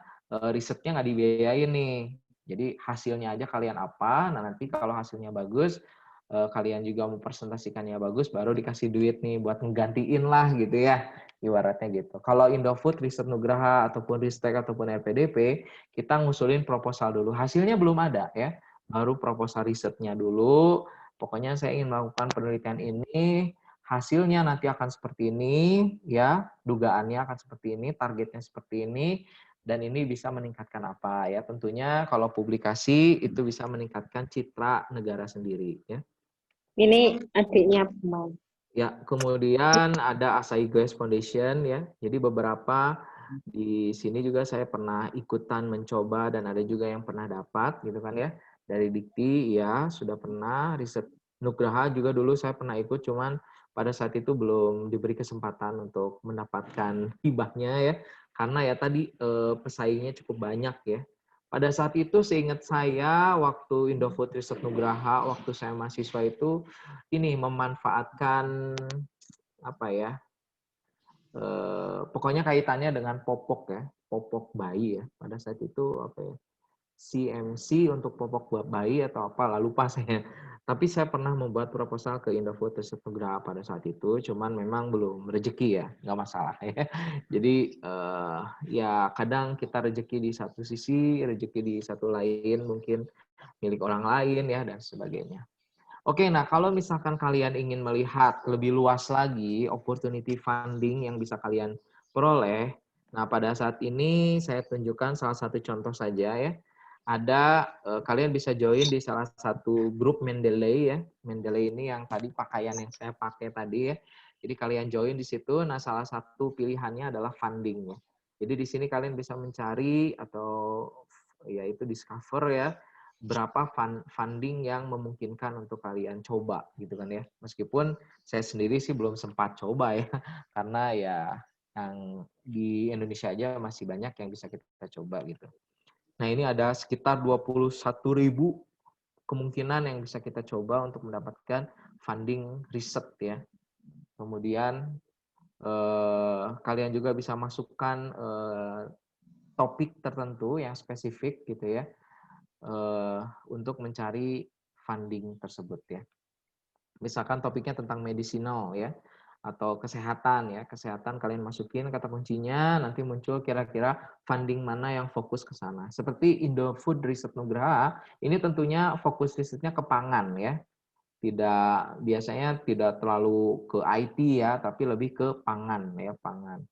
risetnya nggak dibiayain nih. Jadi hasilnya aja kalian apa, nah nanti kalau hasilnya bagus, kalian juga mempresentasikannya bagus, baru dikasih duit nih buat menggantiin lah gitu ya, ibaratnya gitu. Kalau Indofood, Riset Nugraha, ataupun Ristek, ataupun LPDP, kita ngusulin proposal dulu. Hasilnya belum ada ya, baru proposal risetnya dulu, Pokoknya saya ingin melakukan penelitian ini, hasilnya nanti akan seperti ini, ya, dugaannya akan seperti ini, targetnya seperti ini, dan ini bisa meningkatkan apa ya? Tentunya kalau publikasi itu bisa meningkatkan citra negara sendiri, ya. Ini adiknya mau. Ya, kemudian ada Asahi Guest Foundation ya. Jadi beberapa di sini juga saya pernah ikutan mencoba dan ada juga yang pernah dapat gitu kan ya. Dari Dikti ya sudah pernah, riset Nugraha juga dulu saya pernah ikut, cuman pada saat itu belum diberi kesempatan untuk mendapatkan hibahnya ya. Karena ya tadi pesaingnya cukup banyak ya. Pada saat itu seingat saya waktu Indofood Riset Nugraha, waktu saya mahasiswa itu ini memanfaatkan apa ya, pokoknya kaitannya dengan popok ya, popok bayi ya. Pada saat itu apa ya, CMC untuk popok bayi atau apa, lupa saya. Tapi saya pernah membuat proposal ke Indofood Riset Nugraha pada saat itu, cuman memang belum rezeki ya, nggak masalah ya. Jadi ya kadang kita rezeki di satu sisi, rezeki di satu lain mungkin milik orang lain ya dan sebagainya. Oke, nah kalau misalkan kalian ingin melihat lebih luas lagi opportunity funding yang bisa kalian peroleh, nah pada saat ini saya tunjukkan salah satu contoh saja ya. Ada kalian bisa join di salah satu grup Mendeley ya. Mendeley ini yang tadi pakaian yang saya pakai tadi ya. Jadi kalian join di situ. Nah, salah satu pilihannya adalah funding ya. Jadi di sini kalian bisa mencari atau yaitu discover ya berapa funding yang memungkinkan untuk kalian coba gitu kan ya. Meskipun saya sendiri sih belum sempat coba ya, karena ya yang di Indonesia aja masih banyak yang bisa kita coba gitu. Nah ini ada sekitar 21.000 kemungkinan yang bisa kita coba untuk mendapatkan funding riset ya. Kemudian kalian juga bisa masukkan topik tertentu yang spesifik gitu ya. Untuk mencari funding tersebut ya. Misalkan topiknya tentang medicinal ya, atau kesehatan ya. Kesehatan kalian masukin kata kuncinya, nanti muncul kira-kira funding mana yang fokus ke sana. Seperti Indofood Riset Nugraha, ini tentunya fokus risetnya ke pangan ya. Biasanya tidak terlalu ke IT ya, tapi lebih ke pangan ya, pangan.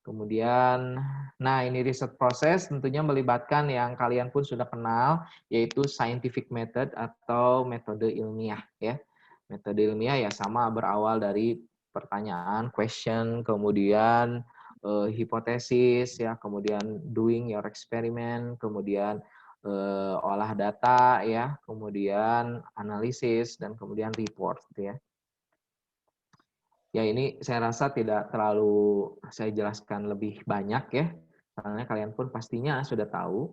Kemudian, nah ini riset proses tentunya melibatkan yang kalian pun sudah kenal, yaitu scientific method atau metode ilmiah ya. Metode ilmiah ya sama berawal dari pertanyaan, question, kemudian hipotesis ya, kemudian doing your experiment, kemudian olah data ya, kemudian analisis dan kemudian report ya. Ya ini saya rasa tidak terlalu saya jelaskan lebih banyak ya, karena kalian pun pastinya sudah tahu.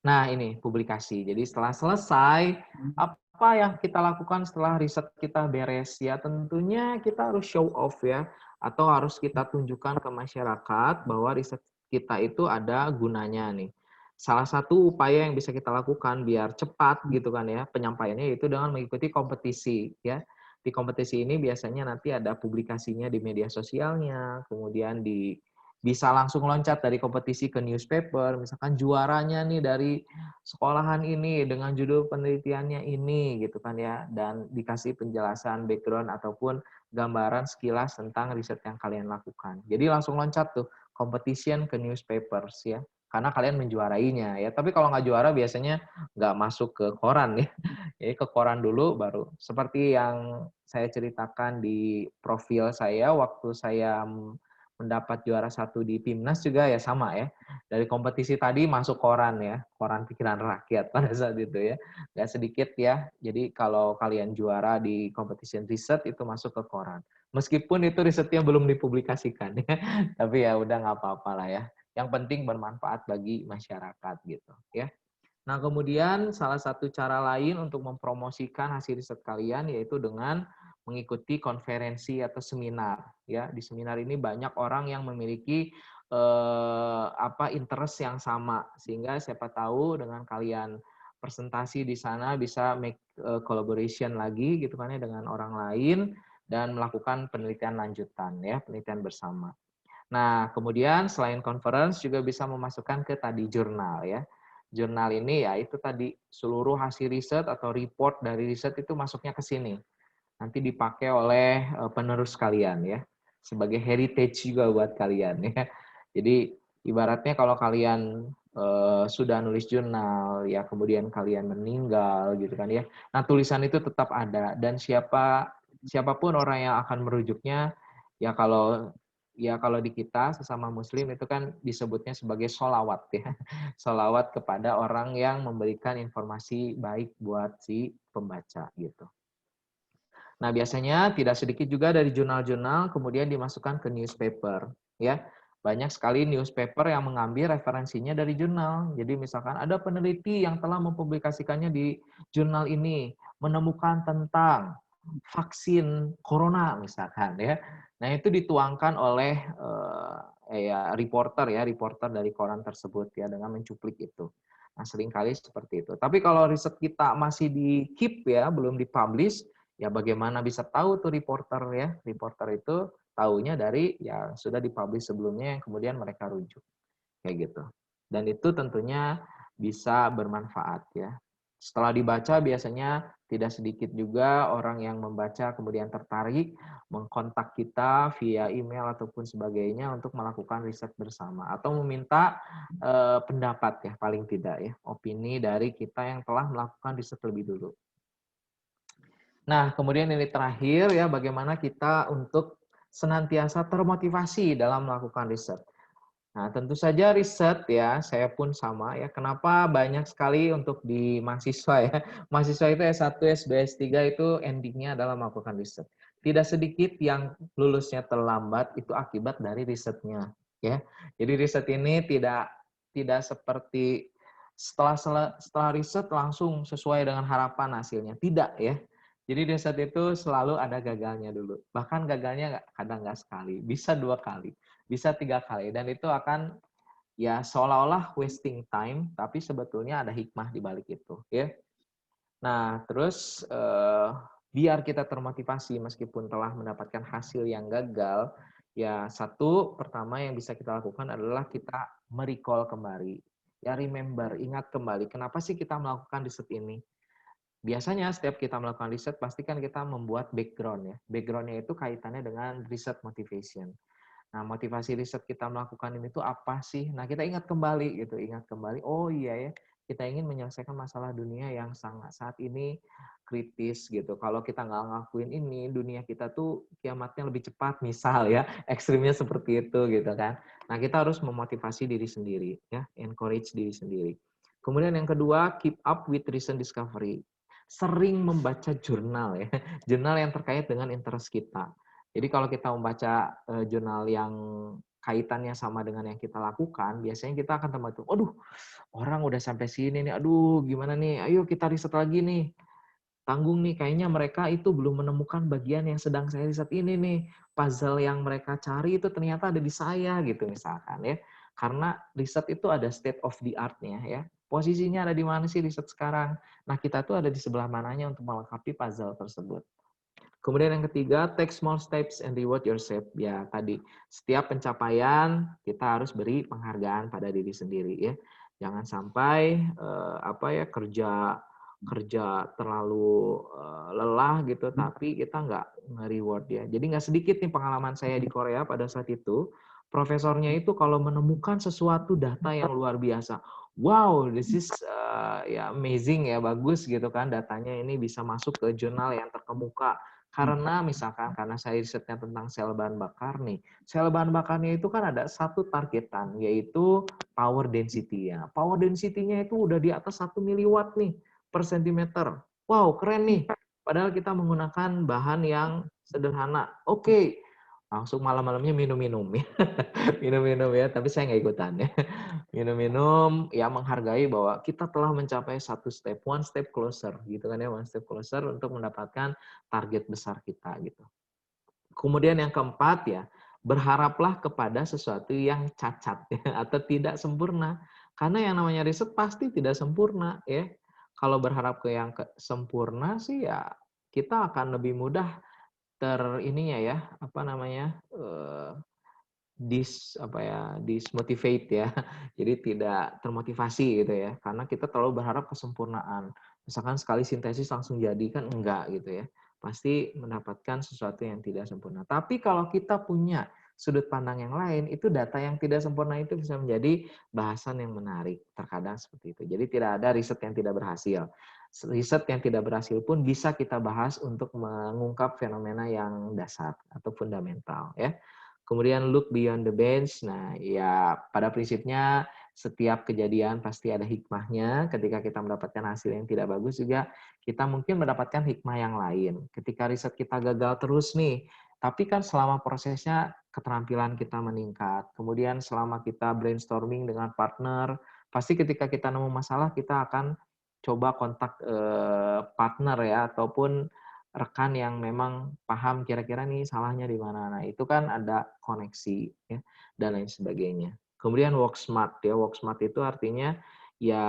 Nah ini publikasi, jadi setelah selesai, apa yang kita lakukan setelah riset kita beres? Ya tentunya kita harus show off ya, atau harus kita tunjukkan ke masyarakat bahwa riset kita itu ada gunanya nih. Salah satu upaya yang bisa kita lakukan biar cepat gitu kan ya, penyampaiannya itu dengan mengikuti kompetisi ya. Di kompetisi ini biasanya nanti ada publikasinya di media sosialnya, kemudian bisa langsung loncat dari kompetisi ke newspaper, misalkan juaranya nih dari sekolahan ini dengan judul penelitiannya ini gitu kan ya, dan dikasih penjelasan background ataupun gambaran sekilas tentang riset yang kalian lakukan. Jadi langsung loncat tuh competition ke newspapers ya, karena kalian menjuarainya ya. Tapi kalau nggak juara biasanya nggak masuk ke koran ya. Jadi ke koran dulu baru. Seperti yang saya ceritakan di profil saya waktu saya mendapat juara 1 di Pimnas juga ya sama ya. Dari kompetisi tadi masuk koran ya, koran pikiran rakyat pada saat itu ya. Nggak sedikit ya. Jadi kalau kalian juara di competition riset itu masuk ke koran. Meskipun itu risetnya belum dipublikasikan ya. Tapi ya udah nggak apa-apa lah ya. Yang penting bermanfaat bagi masyarakat gitu ya. Nah, kemudian salah satu cara lain untuk mempromosikan hasil riset kalian yaitu dengan mengikuti konferensi atau seminar. Ya, di seminar ini banyak orang yang memiliki interest yang sama, sehingga siapa tahu dengan kalian presentasi di sana bisa make collaboration lagi gitu kan ya dengan orang lain dan melakukan penelitian lanjutan ya, penelitian bersama. Nah, kemudian selain conference juga bisa memasukkan ke tadi jurnal ya. Jurnal ini ya itu tadi seluruh hasil riset atau report dari riset itu masuknya ke sini. Nanti dipakai oleh penerus kalian ya. Sebagai heritage juga buat kalian ya. Jadi ibaratnya kalau kalian sudah nulis jurnal ya kemudian kalian meninggal gitu kan ya. Nah, tulisan itu tetap ada dan siapapun orang yang akan merujuknya ya kalau di kita sesama muslim itu kan disebutnya sebagai sholawat ya. Sholawat kepada orang yang memberikan informasi baik buat si pembaca gitu. Nah, biasanya tidak sedikit juga dari jurnal-jurnal kemudian dimasukkan ke newspaper, ya. Banyak sekali newspaper yang mengambil referensinya dari jurnal. Jadi misalkan ada peneliti yang telah mempublikasikannya di jurnal ini, menemukan tentang vaksin corona misalkan ya. Nah, itu dituangkan oleh reporter dari koran tersebut ya dengan mencuplik itu. Nah, seringkali seperti itu. Tapi kalau riset kita masih di keep ya, belum dipublish, ya bagaimana bisa tahu tuh reporter ya? Reporter itu taunya dari yang sudah dipublish sebelumnya yang kemudian mereka rujuk. Kayak gitu. Dan itu tentunya bisa bermanfaat ya. Setelah dibaca biasanya tidak sedikit juga orang yang membaca kemudian tertarik mengkontak kita via email ataupun sebagainya untuk melakukan riset bersama atau meminta pendapat ya paling tidak ya opini dari kita yang telah melakukan riset lebih dulu. Nah, kemudian ini terakhir ya, bagaimana kita untuk senantiasa termotivasi dalam melakukan riset. Nah, tentu saja riset ya, saya pun sama ya. Kenapa banyak sekali untuk di mahasiswa ya. Mahasiswa itu S1, S2, S3 itu endingnya adalah melakukan riset. Tidak sedikit yang lulusnya terlambat itu akibat dari risetnya ya. Jadi riset ini tidak seperti setelah riset langsung sesuai dengan harapan hasilnya. Tidak ya. Jadi riset itu selalu ada gagalnya dulu. Bahkan gagalnya kadang nggak sekali, bisa 2 kali, bisa 3 kali. Dan itu akan ya seolah-olah wasting time, tapi sebetulnya ada hikmah di balik itu. Ya. Nah, terus biar kita termotivasi meskipun telah mendapatkan hasil yang gagal, ya satu pertama yang bisa kita lakukan adalah kita merecall kembali. Ya remember, ingat kembali, kenapa sih kita melakukan riset ini? Biasanya setiap kita melakukan riset, pasti kan kita membuat background ya. Background-nya itu kaitannya dengan riset motivation. Nah, motivasi riset kita melakukan ini tuh apa sih? Nah, kita ingat kembali gitu, ingat kembali, oh iya ya, kita ingin menyelesaikan masalah dunia yang sangat saat ini kritis gitu. Kalau kita nggak ngelakuin ini, dunia kita tuh kiamatnya lebih cepat, misal ya, ekstrimnya seperti itu gitu kan. Nah, kita harus memotivasi diri sendiri ya, encourage diri sendiri. Kemudian yang kedua, keep up with recent discovery. Sering membaca jurnal ya, jurnal yang terkait dengan interest kita. Jadi kalau kita membaca jurnal yang kaitannya sama dengan yang kita lakukan, biasanya kita akan termotivasi, aduh orang udah sampai sini nih, aduh gimana nih, ayo kita riset lagi nih. Tanggung nih, kayaknya mereka itu belum menemukan bagian yang sedang saya riset ini nih. Puzzle yang mereka cari itu ternyata ada di saya gitu misalkan ya. Karena riset itu ada state of the art-nya ya. Posisinya ada di mana sih riset sekarang? Nah, kita tuh ada di sebelah mananya untuk melengkapi puzzle tersebut. Kemudian yang ketiga, take small steps and reward yourself. Ya, tadi setiap pencapaian kita harus beri penghargaan pada diri sendiri ya. Jangan sampai kerja terlalu lelah gitu, tapi kita nggak nge-reward ya. Jadi nggak sedikit nih pengalaman saya di Korea pada saat itu, profesornya itu kalau menemukan sesuatu data yang luar biasa, wow, this is ya amazing ya, bagus gitu kan datanya ini bisa masuk ke jurnal yang terkemuka. Karena misalkan karena saya risetnya tentang sel bahan bakar nih, sel bahan bakarnya itu kan ada satu targetan yaitu power density-nya. Power density-nya itu udah di atas 1 miliwatt nih per sentimeter. Wow, keren nih. Padahal kita menggunakan bahan yang sederhana. Oke, langsung malam-malamnya minum-minum ya. Minum-minum ya, tapi saya nggak ikutan ya. Minum-minum, ya menghargai bahwa kita telah mencapai satu step, one step closer gitu kan ya, one step closer untuk mendapatkan target besar kita gitu. Kemudian yang keempat ya, berharaplah kepada sesuatu yang cacat ya, atau tidak sempurna. Karena yang namanya riset pasti tidak sempurna ya. Kalau berharap ke yang sempurna sih ya kita akan lebih mudah ininya ya, apa namanya? dismotivate ya. Jadi tidak termotivasi gitu ya. Karena kita terlalu berharap kesempurnaan. Misalkan sekali sintesis langsung jadi kan enggak gitu ya. Pasti mendapatkan sesuatu yang tidak sempurna. Tapi kalau kita punya sudut pandang yang lain, itu data yang tidak sempurna itu bisa menjadi bahasan yang menarik. Terkadang seperti itu. Jadi tidak ada riset yang tidak berhasil. Riset yang tidak berhasil pun bisa kita bahas untuk mengungkap fenomena yang dasar atau fundamental ya. Kemudian look beyond the bench. Nah, ya pada prinsipnya setiap kejadian pasti ada hikmahnya. Ketika kita mendapatkan hasil yang tidak bagus juga, kita mungkin mendapatkan hikmah yang lain. Ketika riset kita gagal terus nih, tapi kan selama prosesnya keterampilan kita meningkat. Kemudian selama kita brainstorming dengan partner, pasti ketika kita nemu masalah, kita akan coba kontak partner ya, ataupun rekan yang memang paham kira-kira nih salahnya di mana. Nah, itu kan ada koneksi ya dan lain sebagainya. Kemudian work smart ya. Work smart itu artinya ya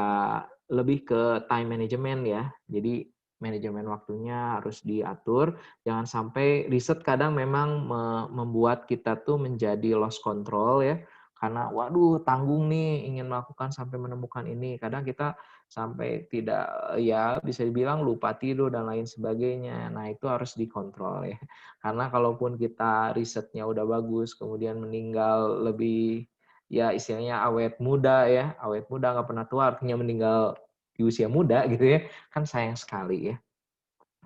lebih ke time management ya. Jadi manajemen waktunya harus diatur. Jangan sampai riset kadang memang membuat kita tuh menjadi lost control ya. Karena waduh tanggung nih ingin melakukan sampai menemukan ini. Kadang kita sampai tidak ya bisa dibilang lupa tidur dan lain sebagainya. Nah, itu harus dikontrol ya. Karena kalaupun kita risetnya udah bagus, kemudian meninggal lebih ya istilahnya awet muda ya, awet muda nggak pernah tua artinya meninggal di usia muda gitu ya, kan sayang sekali ya.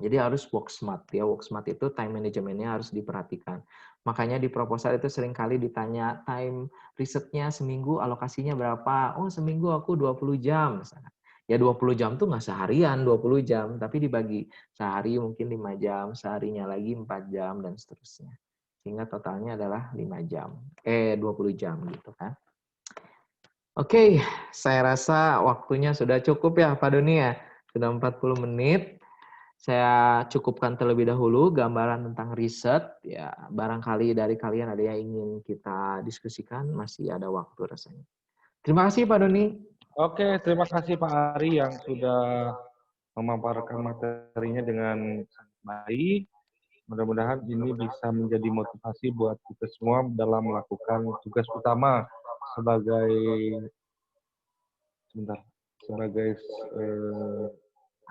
Jadi harus work smart ya. Work smart itu time manajemennya harus diperhatikan. Makanya di proposal itu seringkali ditanya time risetnya seminggu alokasinya berapa? Oh, seminggu aku 20 jam misalnya. Ya 20 jam tuh nggak seharian 20 jam, tapi dibagi sehari mungkin 5 jam, seharinya lagi 4 jam, dan seterusnya. Sehingga totalnya adalah 5 jam. 20 jam gitu kan. Oke, saya rasa waktunya sudah cukup ya Pak Doni ya. Sudah 40 menit. Saya cukupkan terlebih dahulu gambaran tentang riset. Ya, barangkali dari kalian ada yang ingin kita diskusikan, masih ada waktu rasanya. Terima kasih Pak Doni. Oke, terima kasih Pak Ari yang sudah memaparkan materinya dengan sangat baik. Mudah-mudahan ini bisa menjadi motivasi buat kita semua dalam melakukan tugas utama sebagai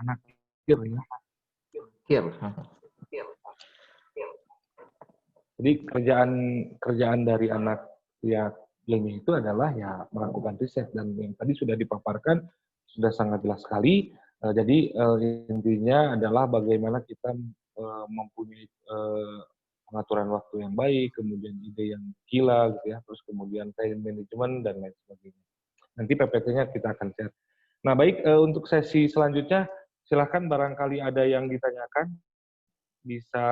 anak kir ya. Kir. Jadi kerjaan dari anak ya ilmiah itu adalah ya melakukan riset, dan yang tadi sudah dipaparkan sudah sangat jelas sekali. Jadi intinya adalah bagaimana kita mempunyai pengaturan waktu yang baik, kemudian ide yang gila gitu ya, terus kemudian time management dan lain sebagainya. Nanti PPT-nya kita akan share. Nah, baik, untuk sesi selanjutnya silakan barangkali ada yang ditanyakan, bisa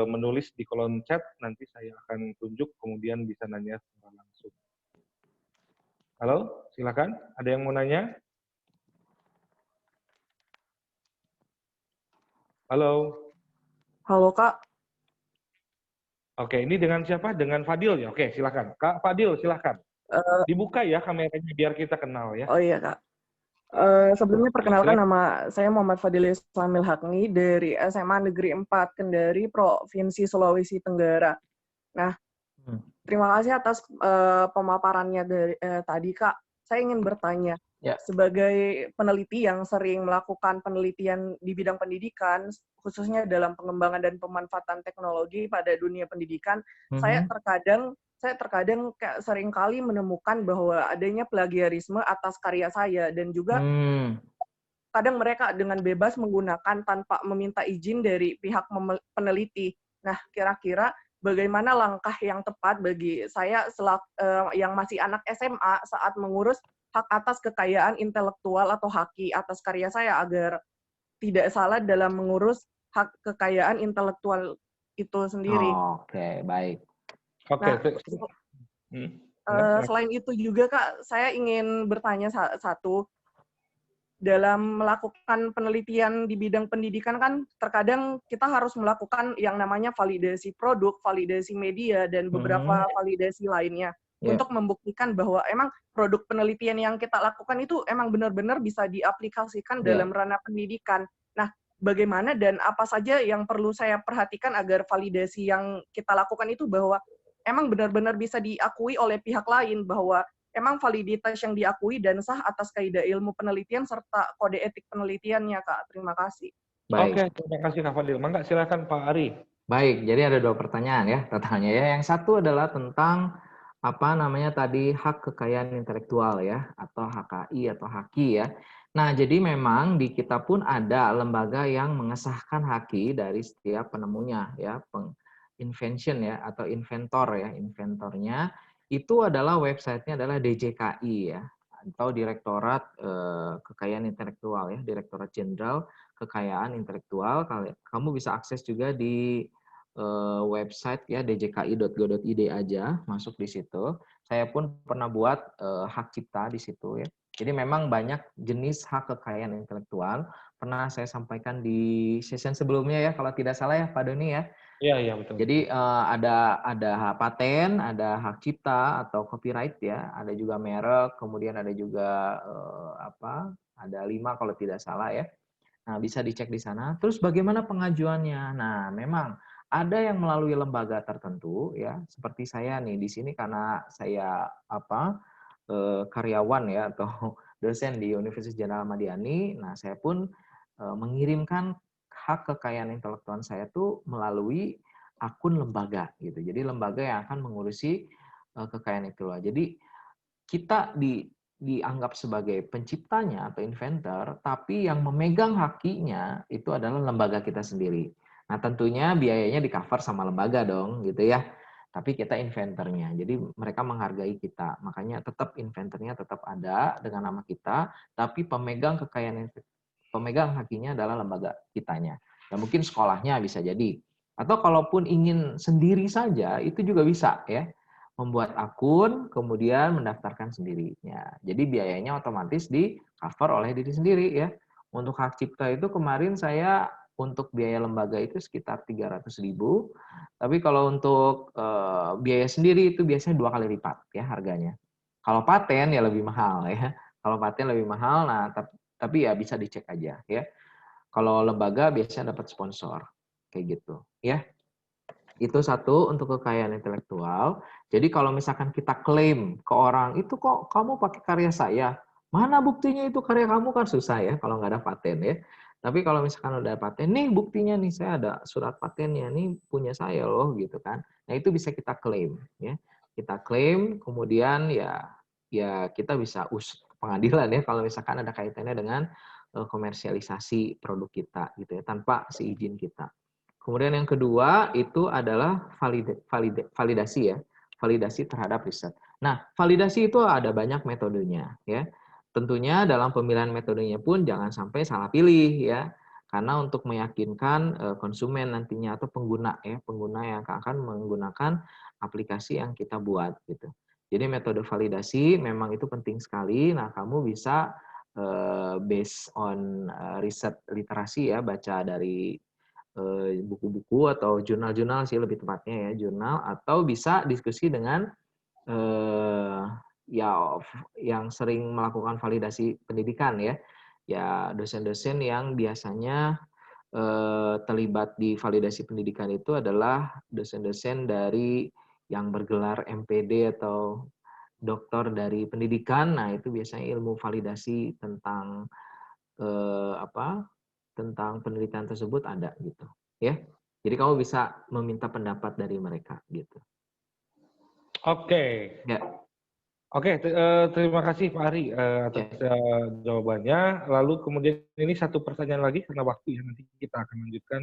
menulis di kolom chat, nanti saya akan tunjuk, kemudian bisa nanya secara langsung. Halo, silakan. Ada yang mau nanya? Halo. Halo, Kak. Oke, ini dengan siapa? Dengan Fadil ya? Oke, silakan. Kak Fadil, silakan. Dibuka ya kameranya biar kita kenal ya. Oh iya, Kak. Sebelumnya perkenalkan, nama saya Muhammad Fadil Islamil Hakni dari SMA Negeri 4 Kendari, Provinsi Sulawesi Tenggara. Nah, terima kasih atas pemaparannya dari tadi, Kak. Saya ingin bertanya, sebagai peneliti yang sering melakukan penelitian di bidang pendidikan, khususnya dalam pengembangan dan pemanfaatan teknologi pada dunia pendidikan, saya terkadang kayak seringkali menemukan bahwa adanya plagiarisme atas karya saya, dan juga kadang mereka dengan bebas menggunakan tanpa meminta izin dari pihak peneliti. Nah, kira-kira bagaimana langkah yang tepat bagi saya yang masih anak SMA saat mengurus hak atas kekayaan intelektual atau haki atas karya saya agar tidak salah dalam mengurus hak kekayaan intelektual itu sendiri. Oke, baik. Oke. Selain itu juga, Kak, saya ingin bertanya satu. Dalam melakukan penelitian di bidang pendidikan kan terkadang kita harus melakukan yang namanya validasi produk, validasi media, dan beberapa validasi lainnya untuk membuktikan bahwa emang produk penelitian yang kita lakukan itu emang benar-benar bisa diaplikasikan dalam ranah pendidikan. Nah, bagaimana dan apa saja yang perlu saya perhatikan agar validasi yang kita lakukan itu bahwa emang benar-benar bisa diakui oleh pihak lain bahwa emang validitas yang diakui dan sah atas kaidah ilmu penelitian serta kode etik penelitiannya, Kak. Terima kasih. Baik. Oke, terima kasih Kak Fadil. Mangga silakan Pak Ari. Baik, jadi ada 2 pertanyaan ya totalnya ya. Yang satu adalah tentang apa namanya tadi hak kekayaan intelektual ya, atau HKI atau HAKI ya. Nah, jadi memang di kita pun ada lembaga yang mengesahkan HAKI dari setiap penemunya ya, invention ya atau inventor ya, inventornya itu adalah websitenya adalah DJKI ya, atau Direktorat Kekayaan Intelektual ya, Direktorat Jenderal Kekayaan Intelektual. Kamu bisa akses juga di website ya djki.go.id aja, masuk di situ. Saya pun pernah buat hak cipta di situ ya. Jadi memang banyak jenis hak kekayaan intelektual. Pernah saya sampaikan di session sebelumnya ya, kalau tidak salah ya Pak Doni ya. Iya, betul. Jadi ada hak paten, ada hak cipta atau copyright ya, ada juga merek, kemudian ada juga ada 5 kalau tidak salah ya. Nah, bisa dicek di sana. Terus bagaimana pengajuannya? Nah, memang ada yang melalui lembaga tertentu ya, seperti saya nih di sini karena saya karyawan ya atau dosen di Universitas Jenderal Ahmad Yani. Nah, saya pun mengirimkan hak kekayaan intelektual saya tuh melalui akun lembaga gitu. Jadi lembaga yang akan mengurusi kekayaan intelektual. Jadi kita dianggap sebagai penciptanya atau inventor, tapi yang memegang hakinya itu adalah lembaga kita sendiri. Nah, tentunya biayanya di-cover sama lembaga dong, gitu ya. Tapi kita inventornya, jadi mereka menghargai kita. Makanya tetap inventornya tetap ada dengan nama kita, tapi pemegang hakinya adalah lembaga kitanya. Dan mungkin sekolahnya bisa jadi. Atau kalaupun ingin sendiri saja, itu juga bisa ya. Membuat akun, kemudian mendaftarkan sendirinya. Jadi biayanya otomatis di-cover oleh diri sendiri ya. Untuk hak cipta itu kemarin saya untuk biaya lembaga itu sekitar 300.000. Tapi kalau untuk biaya sendiri itu biasanya 2 kali lipat ya harganya. Kalau paten ya lebih mahal ya. Kalau paten lebih mahal, nah tapi ya bisa dicek aja ya. Kalau lembaga biasanya dapat sponsor kayak gitu ya. Itu satu untuk kekayaan intelektual. Jadi kalau misalkan kita klaim ke orang, itu kok kamu pakai karya saya, mana buktinya itu karya kamu, kan susah ya kalau nggak ada paten ya. Tapi kalau misalkan udah paten, nih buktinya nih saya ada surat patennya, nih punya saya loh gitu kan. Nah itu bisa kita klaim ya. Kita klaim, kemudian ya kita bisa usut ke pengadilan ya kalau misalkan ada kaitannya dengan komersialisasi produk kita gitu ya tanpa seizin kita. Kemudian yang kedua itu adalah validasi ya, validasi terhadap riset. Nah, validasi itu ada banyak metodenya ya. Tentunya dalam pemilihan metodenya pun jangan sampai salah pilih ya. Karena untuk meyakinkan konsumen nantinya atau pengguna ya, pengguna yang akan menggunakan aplikasi yang kita buat gitu. Jadi metode validasi memang itu penting sekali. Nah, kamu bisa based on riset literasi ya, baca dari buku-buku atau jurnal-jurnal sih lebih tepatnya ya, jurnal, atau bisa diskusi dengan ya yang sering melakukan validasi pendidikan ya. Ya dosen-dosen yang biasanya terlibat di validasi pendidikan itu adalah dosen-dosen dari yang bergelar MPD atau doktor dari pendidikan. Nah, itu biasanya ilmu validasi tentang tentang penelitian tersebut ada gitu ya. Jadi kamu bisa meminta pendapat dari mereka gitu. Oke. Ya. Oke, terima kasih Pak Ari atas jawabannya. Lalu kemudian ini satu pertanyaan lagi karena waktu ya, nanti kita akan lanjutkan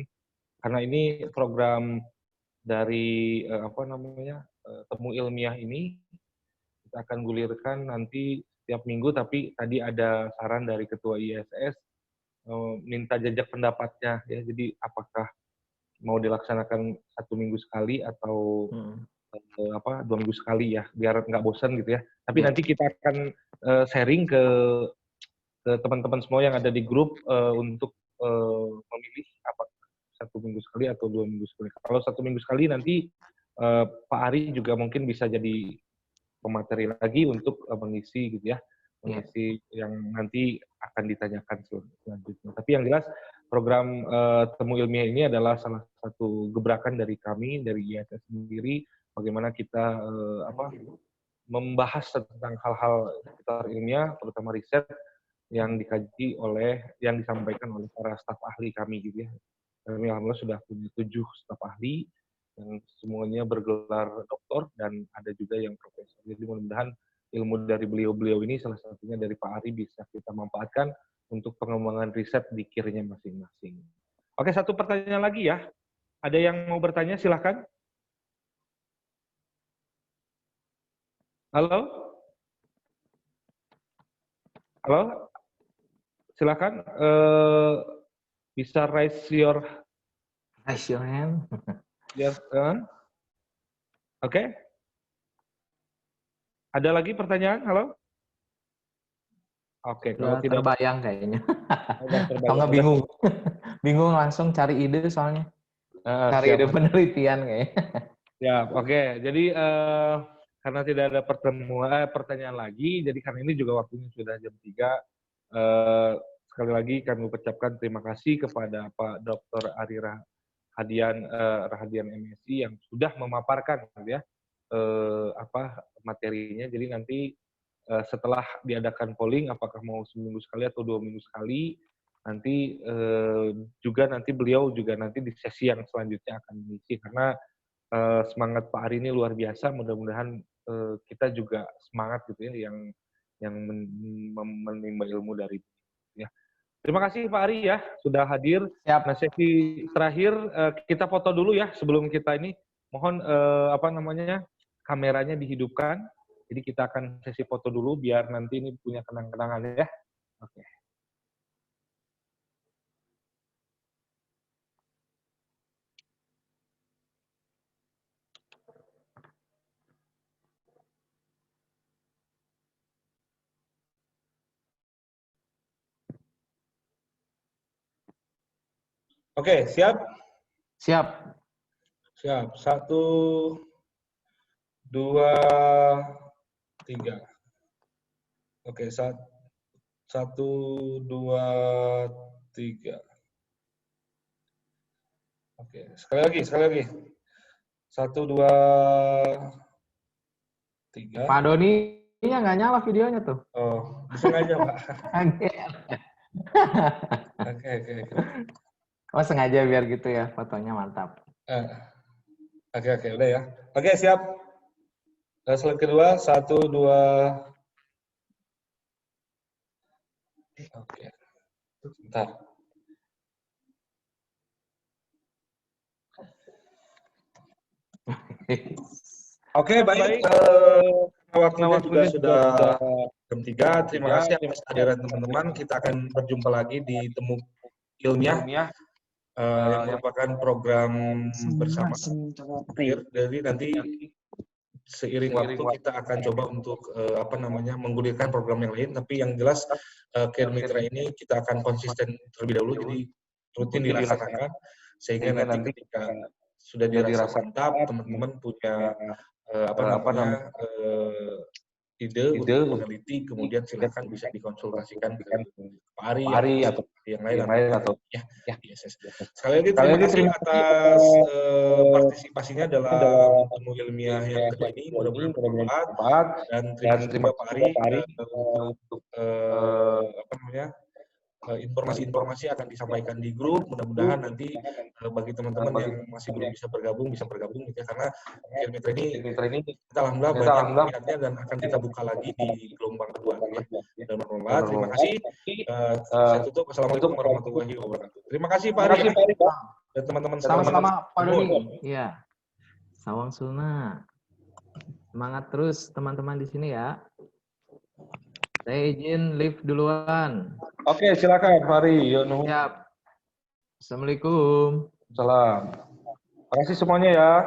karena ini program dari temu ilmiah ini kita akan gulirkan nanti setiap minggu, tapi tadi ada saran dari Ketua ISS minta jajak pendapatnya ya. Jadi apakah mau dilaksanakan 1 minggu sekali atau 2 minggu sekali ya, biar nggak bosan gitu ya. Tapi nanti kita akan sharing ke teman-teman semua yang ada di grup untuk memilih apakah 1 minggu sekali atau 2 minggu sekali. Kalau 1 minggu sekali nanti Pak Ari juga mungkin bisa jadi pemateri lagi untuk mengisi gitu ya, mengisi yang nanti akan ditanyakan selanjutnya. Tapi yang jelas program temu ilmiah ini adalah salah satu gebrakan dari kami, dari ISS sendiri, bagaimana kita membahas tentang hal-hal seputar ilmiah, terutama riset yang dikaji yang disampaikan oleh para staf ahli kami gitu ya. Kami alhamdulillah sudah punya 7 staf ahli yang semuanya bergelar doktor dan ada juga yang profesor. Jadi mudah-mudahan ilmu dari beliau-beliau ini salah satunya dari Pak Ari bisa kita manfaatkan untuk pengembangan riset di KIR-nya masing-masing. Oke, satu pertanyaan lagi ya. Ada yang mau bertanya, silahkan. Halo? Halo? Silakan bisa raise your hand. Yes, Oke. Ada lagi pertanyaan? Halo? Oke, kalau tidak terbayang kayaknya. Kalau nggak bingung. Bingung langsung cari ide soalnya. Cari ide penelitian kayaknya. Ya, oke. Jadi karena tidak ada pertanyaan lagi, jadi karena ini juga waktunya sudah jam 3. Sekali lagi kami ucapkan terima kasih kepada Pak Dr. Ari Rahadian MSI yang sudah memaparkan ya materinya. Jadi nanti setelah diadakan polling apakah mau seminggu sekali atau 2 minggu sekali, nanti nanti beliau juga nanti di sesi yang selanjutnya akan mengisi karena semangat Pak Ari ini luar biasa. Mudah-mudahan kita juga semangat gitu ya yang menimba ilmu dari ya. Terima kasih Pak Ari ya sudah hadir. Siap. Nah, sesi terakhir kita foto dulu ya sebelum kita ini. Mohon kameranya dihidupkan. Jadi kita akan sesi foto dulu biar nanti ini punya kenang-kenangan ya. Oke. Oke, siap? Siap. Siap. 1, 2, 3. Oke, 1, 2, 3. Oke, sekali lagi. 1, 2, 3. Pak Doni nggak nyala videonya tuh. Oh, sengaja Pak. Oke. Oh, sengaja biar gitu ya, fotonya mantap. Oke, udah ya. Oke, siap. Slide kedua, 1, 2. Oke. Bentar. Oke, baik. Waktunya juga sudah jam 3. Terima kasih atas kehadiran teman-teman. Kita akan berjumpa lagi di Temu Ilmiah. Yang merupakan program bersama KIR. Jadi nanti seiring waktu kita akan coba untuk menggulirkan program yang lain. Tapi yang jelas KIR Mitra ini kita akan konsisten terlebih dahulu. Jadi rutin dilaksanakan sehingga nanti ketika sudah dirasa mantap, teman-teman punya ide untuk meneliti, kemudian silakan bisa dikonsultasikan ke Pak Ari atau yang lain atau ya. Sekali lagi terima kasih atas partisipasinya dalam Temu Ilmiah yang kedua ini. Mudah-mudahan bermanfaat dan terima kasih Pak Ari untuk informasi-informasi akan disampaikan di grup. Mudah-mudahan nanti bagi teman-teman yang masih belum bisa bergabung gitu ya, karena KIR Mitra ini kita alhamdulillah banyak minatnya dan akan kita buka lagi di gelombang kedua ya. Dan bermanfaat. Terima kasih. Saya tutup. Assalamualaikum warahmatullahi wabarakatuh. Terima kasih Pak Ari dan teman-teman sama-sama Pak Doni. Iya. Sawang Suna. Semangat terus teman-teman di sini ya. Saya izin live duluan. Oke, silakan Pak Ari. Siap. Assalamualaikum. Salam. Terima kasih semuanya ya.